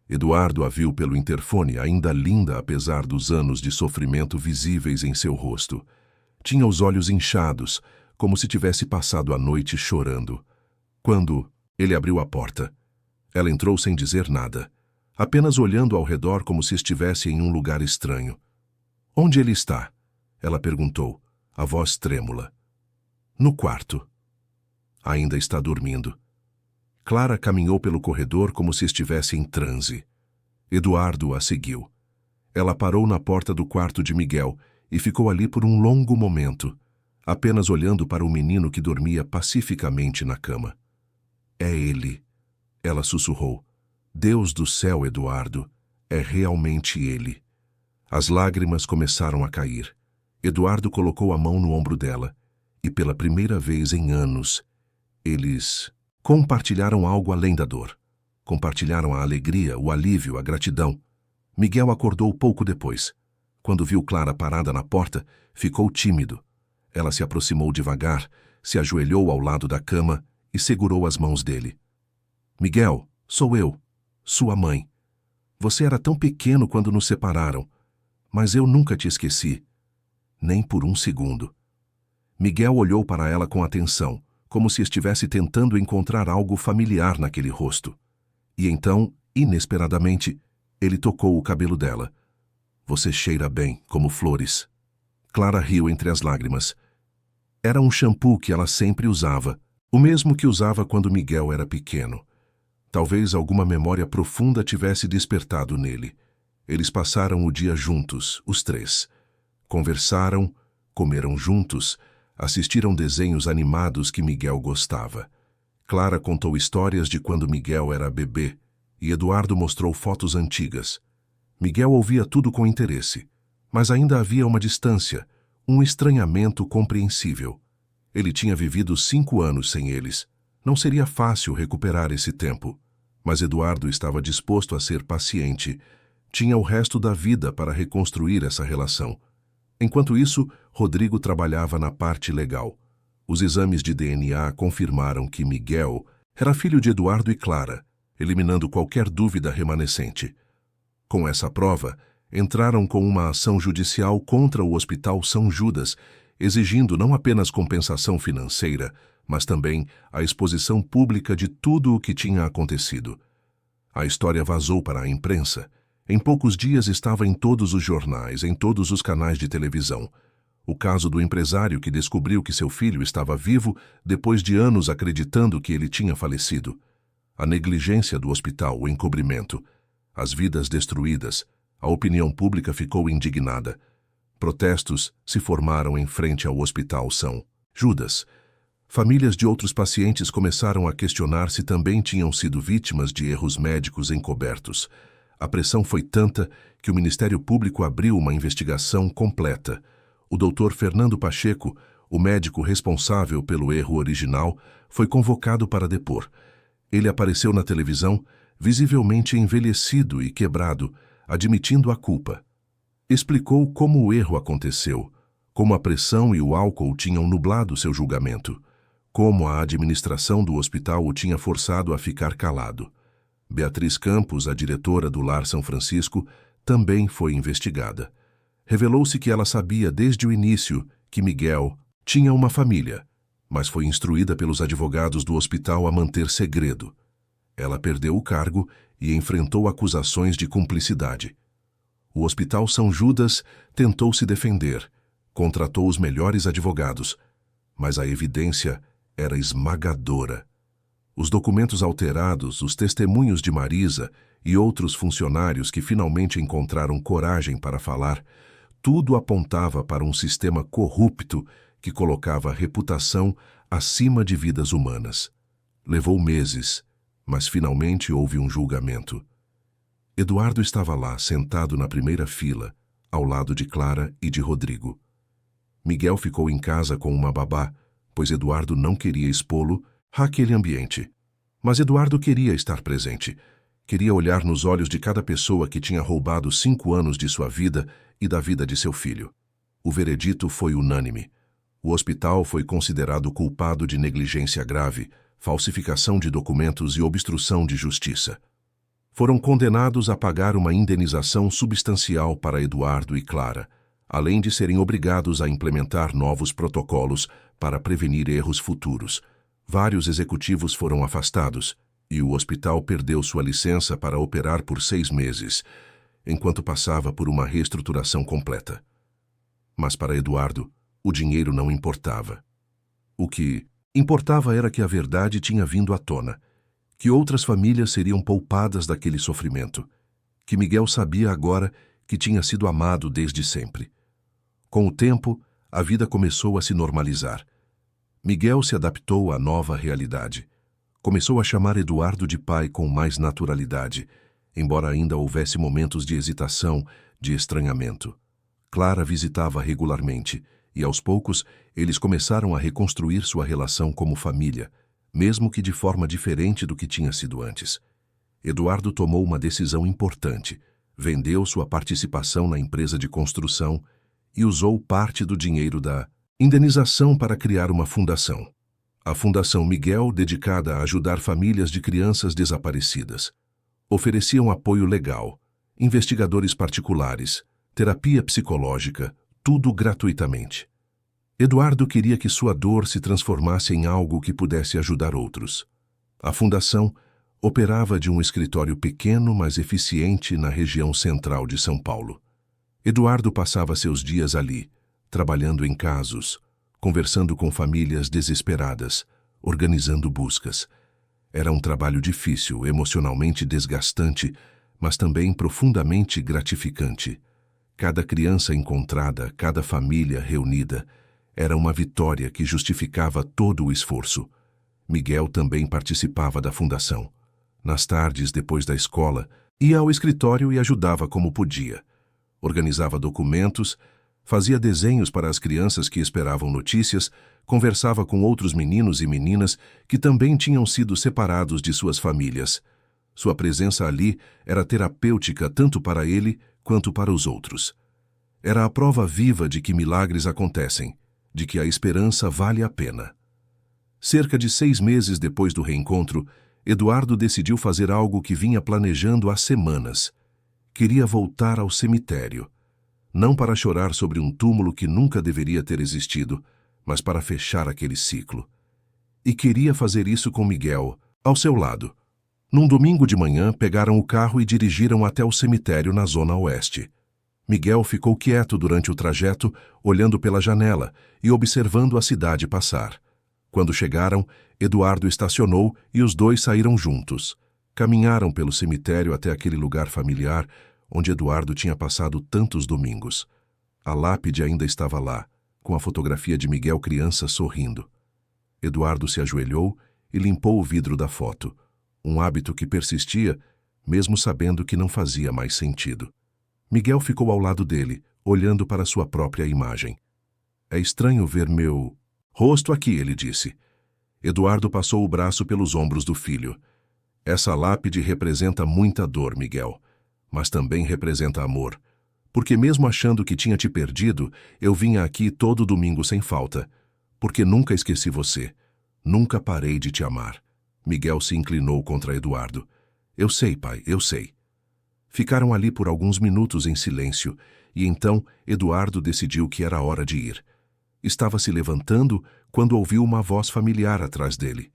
Eduardo a viu pelo interfone, ainda linda apesar dos anos de sofrimento visíveis em seu rosto. Tinha os olhos inchados, como se tivesse passado a noite chorando. Quando ele abriu a porta, ela entrou sem dizer nada, apenas olhando ao redor como se estivesse em um lugar estranho. Onde ele está? Ela perguntou, a voz trêmula. No quarto. Ainda está dormindo. Clara caminhou pelo corredor como se estivesse em transe. Eduardo a seguiu. Ela parou na porta do quarto de Miguel e ficou ali por um longo momento, apenas olhando para o menino que dormia pacificamente na cama. É ele. Ela sussurrou. Deus do céu, Eduardo, é realmente ele. As lágrimas começaram a cair. Eduardo colocou a mão no ombro dela e, pela primeira vez em anos, eles compartilharam algo além da dor. Compartilharam a alegria, o alívio, a gratidão. Miguel acordou pouco depois. Quando viu Clara parada na porta, ficou tímido. Ela se aproximou devagar, se ajoelhou ao lado da cama e segurou as mãos dele. Miguel, sou eu, sua mãe. Você era tão pequeno quando nos separaram, mas eu nunca te esqueci, nem por um segundo. Miguel olhou para ela com atenção, como se estivesse tentando encontrar algo familiar naquele rosto. E então, inesperadamente, ele tocou o cabelo dela. Você cheira bem, como flores. Clara riu entre as lágrimas. Era um shampoo que ela sempre usava, o mesmo que usava quando Miguel era pequeno. Talvez alguma memória profunda tivesse despertado nele. Eles passaram o dia juntos, os três. Conversaram, comeram juntos, assistiram desenhos animados que Miguel gostava. Clara contou histórias de quando Miguel era bebê e Eduardo mostrou fotos antigas. Miguel ouvia tudo com interesse, mas ainda havia uma distância, um estranhamento compreensível. Ele tinha vivido 5 anos sem eles. Não seria fácil recuperar esse tempo, mas Eduardo estava disposto a ser paciente. Tinha o resto da vida para reconstruir essa relação. Enquanto isso, Rodrigo trabalhava na parte legal. Os exames de DNA confirmaram que Miguel era filho de Eduardo e Clara, eliminando qualquer dúvida remanescente. Com essa prova, entraram com uma ação judicial contra o Hospital São Judas, exigindo não apenas compensação financeira, mas também a exposição pública de tudo o que tinha acontecido. A história vazou para a imprensa. Em poucos dias estava em todos os jornais, em todos os canais de televisão. O caso do empresário que descobriu que seu filho estava vivo depois de anos acreditando que ele tinha falecido. A negligência do hospital, o encobrimento, as vidas destruídas. A opinião pública ficou indignada. Protestos se formaram em frente ao Hospital São Judas. Famílias de outros pacientes começaram a questionar se também tinham sido vítimas de erros médicos encobertos. A pressão foi tanta que o Ministério Público abriu uma investigação completa. O Dr. Fernando Pacheco, o médico responsável pelo erro original, foi convocado para depor. Ele apareceu na televisão, visivelmente envelhecido e quebrado, admitindo a culpa. Explicou como o erro aconteceu, como a pressão e o álcool tinham nublado seu julgamento, como a administração do hospital o tinha forçado a ficar calado. Beatriz Campos, a diretora do Lar São Francisco, também foi investigada. Revelou-se que ela sabia desde o início que Miguel tinha uma família, mas foi instruída pelos advogados do hospital a manter segredo. Ela perdeu o cargo e enfrentou acusações de cumplicidade. O Hospital São Judas tentou se defender, contratou os melhores advogados, mas a evidência era esmagadora. Os documentos alterados, os testemunhos de Marisa e outros funcionários que finalmente encontraram coragem para falar, tudo apontava para um sistema corrupto que colocava a reputação acima de vidas humanas. Levou meses, mas finalmente houve um julgamento. Eduardo estava lá, sentado na primeira fila, ao lado de Clara e de Rodrigo. Miguel ficou em casa com uma babá, pois Eduardo não queria expô-lo àquele ambiente. Mas Eduardo queria estar presente. Queria olhar nos olhos de cada pessoa que tinha roubado 5 anos de sua vida e da vida de seu filho. O veredito foi unânime. O hospital foi considerado culpado de negligência grave, falsificação de documentos e obstrução de justiça. Foram condenados a pagar uma indenização substancial para Eduardo e Clara, além de serem obrigados a implementar novos protocolos para prevenir erros futuros. Vários executivos foram afastados e o hospital perdeu sua licença para operar por 6 meses, enquanto passava por uma reestruturação completa. Mas para Eduardo, o dinheiro não importava. O que importava era que a verdade tinha vindo à tona, que outras famílias seriam poupadas daquele sofrimento, que Miguel sabia agora que tinha sido amado desde sempre. Com o tempo, a vida começou a se normalizar. Miguel se adaptou à nova realidade. Começou a chamar Eduardo de pai com mais naturalidade, embora ainda houvesse momentos de hesitação, de estranhamento. Clara visitava regularmente, e aos poucos eles começaram a reconstruir sua relação como família, mesmo que de forma diferente do que tinha sido antes. Eduardo tomou uma decisão importante, vendeu sua participação na empresa de construção e usou parte do dinheiro da indenização para criar uma fundação. A Fundação Miguel, dedicada a ajudar famílias de crianças desaparecidas. Ofereciam apoio legal, investigadores particulares, terapia psicológica, tudo gratuitamente. Eduardo queria que sua dor se transformasse em algo que pudesse ajudar outros. A fundação operava de um escritório pequeno, mas eficiente na região central de São Paulo. Eduardo passava seus dias ali, trabalhando em casos, conversando com famílias desesperadas, organizando buscas. Era um trabalho difícil, emocionalmente desgastante, mas também profundamente gratificante. Cada criança encontrada, cada família reunida, era uma vitória que justificava todo o esforço. Miguel também participava da fundação. Nas tardes, depois da escola, ia ao escritório e ajudava como podia. Organizava documentos, fazia desenhos para as crianças que esperavam notícias, conversava com outros meninos e meninas que também tinham sido separados de suas famílias. Sua presença ali era terapêutica tanto para ele quanto para os outros. Era a prova viva de que milagres acontecem, de que a esperança vale a pena. Cerca de 6 meses depois do reencontro, Eduardo decidiu fazer algo que vinha planejando há semanas. Queria voltar ao cemitério. Não para chorar sobre um túmulo que nunca deveria ter existido, mas para fechar aquele ciclo. E queria fazer isso com Miguel, ao seu lado. Num domingo de manhã, pegaram o carro e dirigiram até o cemitério na zona oeste. Miguel ficou quieto durante o trajeto, olhando pela janela e observando a cidade passar. Quando chegaram, Eduardo estacionou e os dois saíram juntos. Caminharam pelo cemitério até aquele lugar familiar onde Eduardo tinha passado tantos domingos. A lápide ainda estava lá, com a fotografia de Miguel criança sorrindo. Eduardo se ajoelhou e limpou o vidro da foto, um hábito que persistia, mesmo sabendo que não fazia mais sentido. Miguel ficou ao lado dele, olhando para sua própria imagem. É estranho ver meu rosto aqui, ele disse. Eduardo passou o braço pelos ombros do filho. Essa lápide representa muita dor, Miguel, mas também representa amor. Porque mesmo achando que tinha te perdido, eu vinha aqui todo domingo sem falta. Porque nunca esqueci você. Nunca parei de te amar. Miguel se inclinou contra Eduardo. Eu sei, pai, eu sei. Ficaram ali por alguns minutos em silêncio, e então Eduardo decidiu que era hora de ir. Estava se levantando quando ouviu uma voz familiar atrás dele.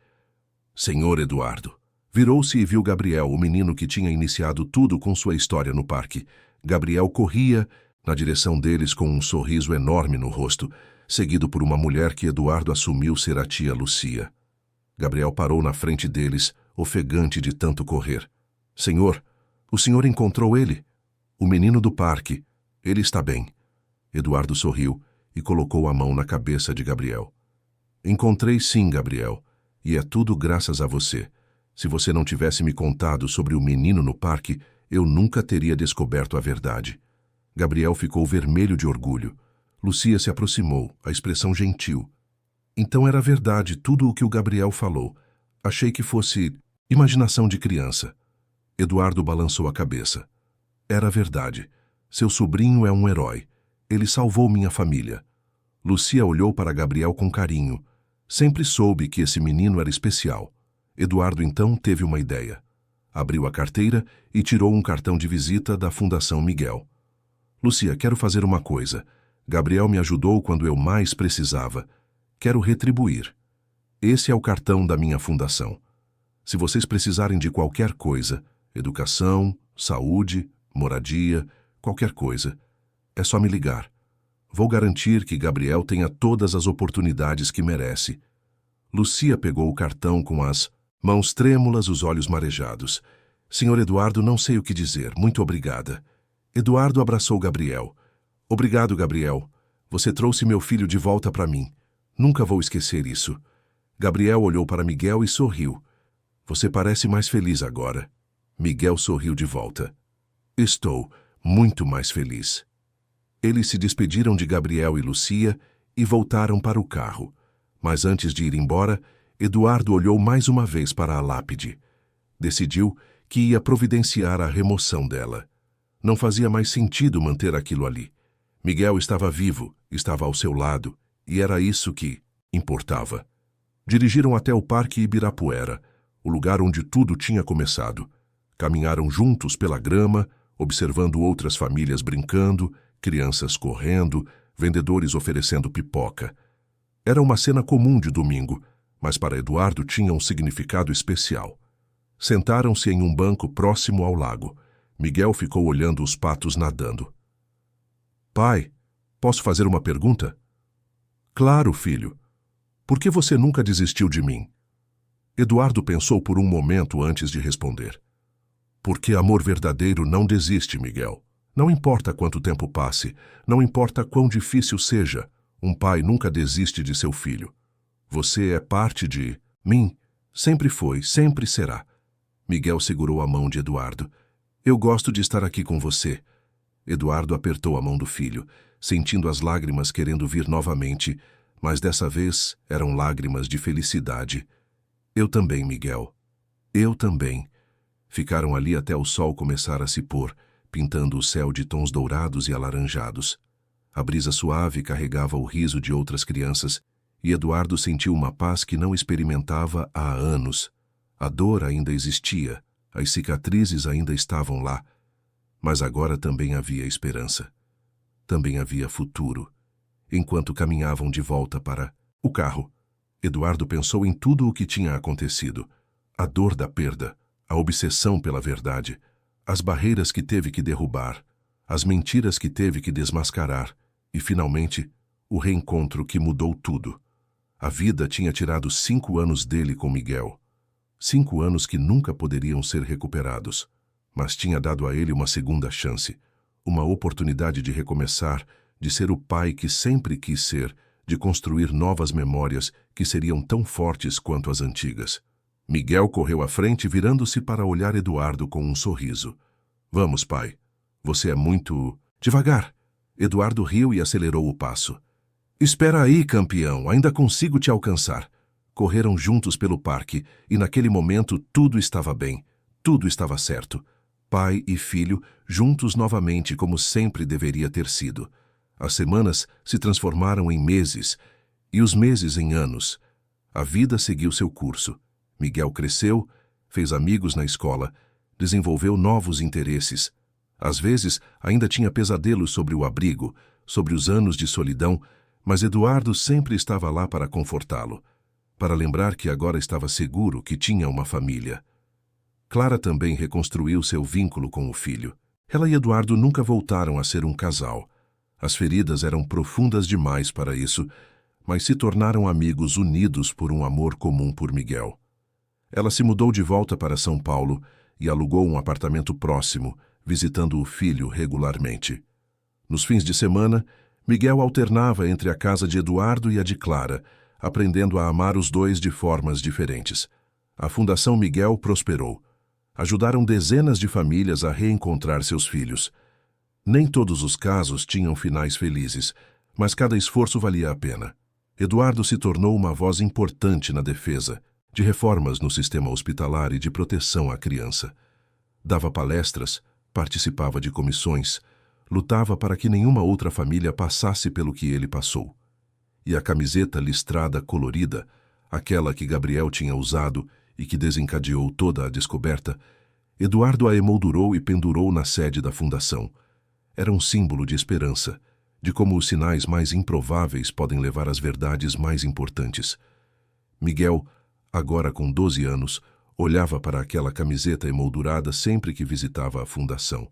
Senhor Eduardo. Virou-se e viu Gabriel, o menino que tinha iniciado tudo com sua história no parque. Gabriel corria na direção deles com um sorriso enorme no rosto, seguido por uma mulher que Eduardo assumiu ser a tia Lucia. Gabriel parou na frente deles, ofegante de tanto correr. Senhor, o senhor encontrou ele? O menino do parque. Ele está bem. Eduardo sorriu e colocou a mão na cabeça de Gabriel. Encontrei sim, Gabriel, e é tudo graças a você. Se você não tivesse me contado sobre o menino no parque, eu nunca teria descoberto a verdade. Gabriel ficou vermelho de orgulho. Lucia se aproximou, a expressão gentil. Então era verdade tudo o que o Gabriel falou. Achei que fosse imaginação de criança. Eduardo balançou a cabeça. Era verdade. Seu sobrinho é um herói. Ele salvou minha família. Lucia olhou para Gabriel com carinho. Sempre soube que esse menino era especial. Eduardo então teve uma ideia. Abriu a carteira e tirou um cartão de visita da Fundação Miguel. Lucia, quero fazer uma coisa. Gabriel me ajudou quando eu mais precisava. Quero retribuir. Esse é o cartão da minha fundação. Se vocês precisarem de qualquer coisa, educação, saúde, moradia, qualquer coisa, é só me ligar. Vou garantir que Gabriel tenha todas as oportunidades que merece. Lucia pegou o cartão com as mãos trêmulas, os olhos marejados. Senhor Eduardo, não sei o que dizer. Muito obrigada. Eduardo abraçou Gabriel. Obrigado, Gabriel. Você trouxe meu filho de volta para mim. Nunca vou esquecer isso. Gabriel olhou para Miguel e sorriu. Você parece mais feliz agora. Miguel sorriu de volta. Estou muito mais feliz. Eles se despediram de Gabriel e Lucia e voltaram para o carro. Mas antes de ir embora, Eduardo olhou mais uma vez para a lápide. Decidiu que ia providenciar a remoção dela. Não fazia mais sentido manter aquilo ali. Miguel estava vivo, estava ao seu lado, e era isso que importava. Dirigiram até o Parque Ibirapuera, o lugar onde tudo tinha começado. Caminharam juntos pela grama, observando outras famílias brincando, crianças correndo, vendedores oferecendo pipoca. Era uma cena comum de domingo, mas para Eduardo tinha um significado especial. Sentaram-se em um banco próximo ao lago. Miguel ficou olhando os patos nadando. Pai, posso fazer uma pergunta? Claro, filho. Por que você nunca desistiu de mim? Eduardo pensou por um momento antes de responder. Porque amor verdadeiro não desiste, Miguel. Não importa quanto tempo passe, não importa quão difícil seja, um pai nunca desiste de seu filho. Você é parte de mim, sempre foi, sempre será. Miguel segurou a mão de Eduardo. Eu gosto de estar aqui com você. Eduardo apertou a mão do filho, sentindo as lágrimas querendo vir novamente, mas dessa vez eram lágrimas de felicidade. Eu também, Miguel. Eu também. Ficaram ali até o sol começar a se pôr, pintando o céu de tons dourados e alaranjados. A brisa suave carregava o riso de outras crianças, e Eduardo sentiu uma paz que não experimentava há anos. A dor ainda existia, as cicatrizes ainda estavam lá, mas agora também havia esperança. Também havia futuro. Enquanto caminhavam de volta para o carro, Eduardo pensou em tudo o que tinha acontecido. A dor da perda, a obsessão pela verdade, as barreiras que teve que derrubar, as mentiras que teve que desmascarar e, finalmente, o reencontro que mudou tudo. A vida tinha tirado 5 anos dele com Miguel. 5 anos que nunca poderiam ser recuperados, mas tinha dado a ele uma segunda chance, uma oportunidade de recomeçar, de ser o pai que sempre quis ser, de construir novas memórias que seriam tão fortes quanto as antigas. Miguel correu à frente, virando-se para olhar Eduardo com um sorriso. Vamos, pai. Você é muito... Devagar. Eduardo riu e acelerou o passo. Espera aí, campeão. Ainda consigo te alcançar. Correram juntos pelo parque e naquele momento tudo estava bem. Tudo estava certo. Pai e filho juntos novamente como sempre deveria ter sido. As semanas se transformaram em meses e os meses em anos. A vida seguiu seu curso. Miguel cresceu, fez amigos na escola, desenvolveu novos interesses. Às vezes, ainda tinha pesadelos sobre o abrigo, sobre os anos de solidão, mas Eduardo sempre estava lá para confortá-lo, para lembrar que agora estava seguro, que tinha uma família. Clara também reconstruiu seu vínculo com o filho. Ela e Eduardo nunca voltaram a ser um casal. As feridas eram profundas demais para isso, mas se tornaram amigos unidos por um amor comum por Miguel. Ela se mudou de volta para São Paulo e alugou um apartamento próximo, visitando o filho regularmente. Nos fins de semana, Miguel alternava entre a casa de Eduardo e a de Clara, aprendendo a amar os dois de formas diferentes. A Fundação Miguel prosperou. Ajudaram dezenas de famílias a reencontrar seus filhos. Nem todos os casos tinham finais felizes, mas cada esforço valia a pena. Eduardo se tornou uma voz importante na defesa de reformas no sistema hospitalar e de proteção à criança. Dava palestras, participava de comissões, lutava para que nenhuma outra família passasse pelo que ele passou. E a camiseta listrada colorida, aquela que Gabriel tinha usado e que desencadeou toda a descoberta, Eduardo a emoldurou e pendurou na sede da fundação. Era um símbolo de esperança, de como os sinais mais improváveis podem levar às verdades mais importantes. Miguel, agora com 12 anos, olhava para aquela camiseta emoldurada sempre que visitava a fundação.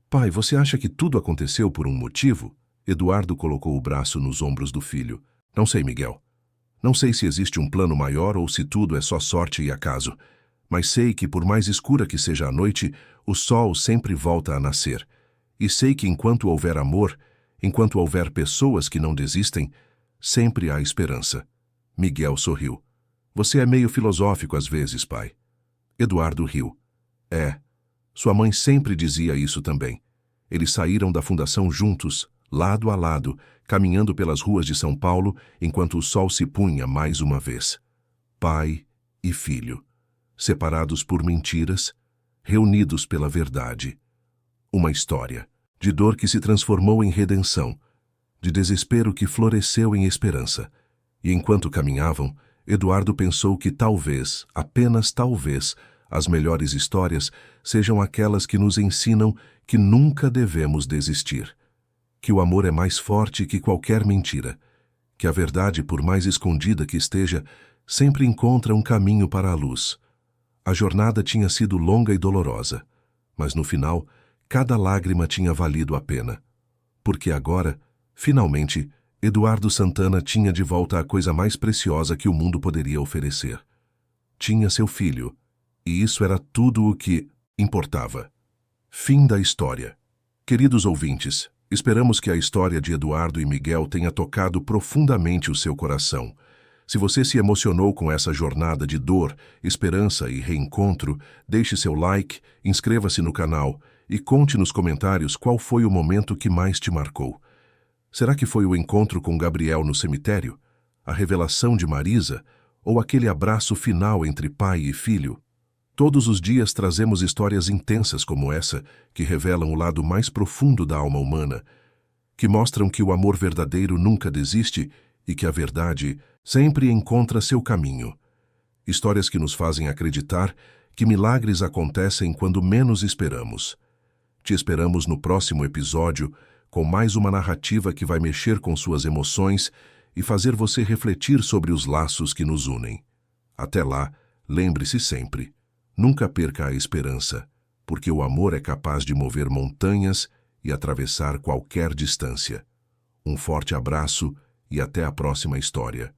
Pai, você acha que tudo aconteceu por um motivo? Eduardo colocou o braço nos ombros do filho. Não sei, Miguel. Não sei se existe um plano maior ou se tudo é só sorte e acaso. Mas sei que por mais escura que seja a noite, o sol sempre volta a nascer. E sei que enquanto houver amor, enquanto houver pessoas que não desistem, sempre há esperança. Miguel sorriu. Você é meio filosófico às vezes, pai. Eduardo riu. É. Sua mãe sempre dizia isso também. Eles saíram da fundação juntos, lado a lado, caminhando pelas ruas de São Paulo, enquanto o sol se punha mais uma vez. Pai e filho, separados por mentiras, reunidos pela verdade. Uma história de dor que se transformou em redenção, de desespero que floresceu em esperança. E enquanto caminhavam, Eduardo pensou que talvez, apenas talvez, as melhores histórias sejam aquelas que nos ensinam que nunca devemos desistir, que o amor é mais forte que qualquer mentira, que a verdade, por mais escondida que esteja, sempre encontra um caminho para a luz. A jornada tinha sido longa e dolorosa, mas no final, cada lágrima tinha valido a pena, porque agora, finalmente, Eduardo Santana tinha de volta a coisa mais preciosa que o mundo poderia oferecer: tinha seu filho, e isso era tudo o que importava. Fim da história. Queridos ouvintes, esperamos que a história de Eduardo e Miguel tenha tocado profundamente o seu coração. Se você se emocionou com essa jornada de dor, esperança e reencontro, deixe seu like, inscreva-se no canal e conte nos comentários qual foi o momento que mais te marcou. Será que foi o encontro com Gabriel no cemitério? A revelação de Marisa? Ou aquele abraço final entre pai e filho? Todos os dias trazemos histórias intensas como essa, que revelam o lado mais profundo da alma humana, que mostram que o amor verdadeiro nunca desiste e que a verdade sempre encontra seu caminho. Histórias que nos fazem acreditar que milagres acontecem quando menos esperamos. Te esperamos no próximo episódio, com mais uma narrativa que vai mexer com suas emoções e fazer você refletir sobre os laços que nos unem. Até lá, lembre-se sempre, nunca perca a esperança, porque o amor é capaz de mover montanhas e atravessar qualquer distância. Um forte abraço e até a próxima história.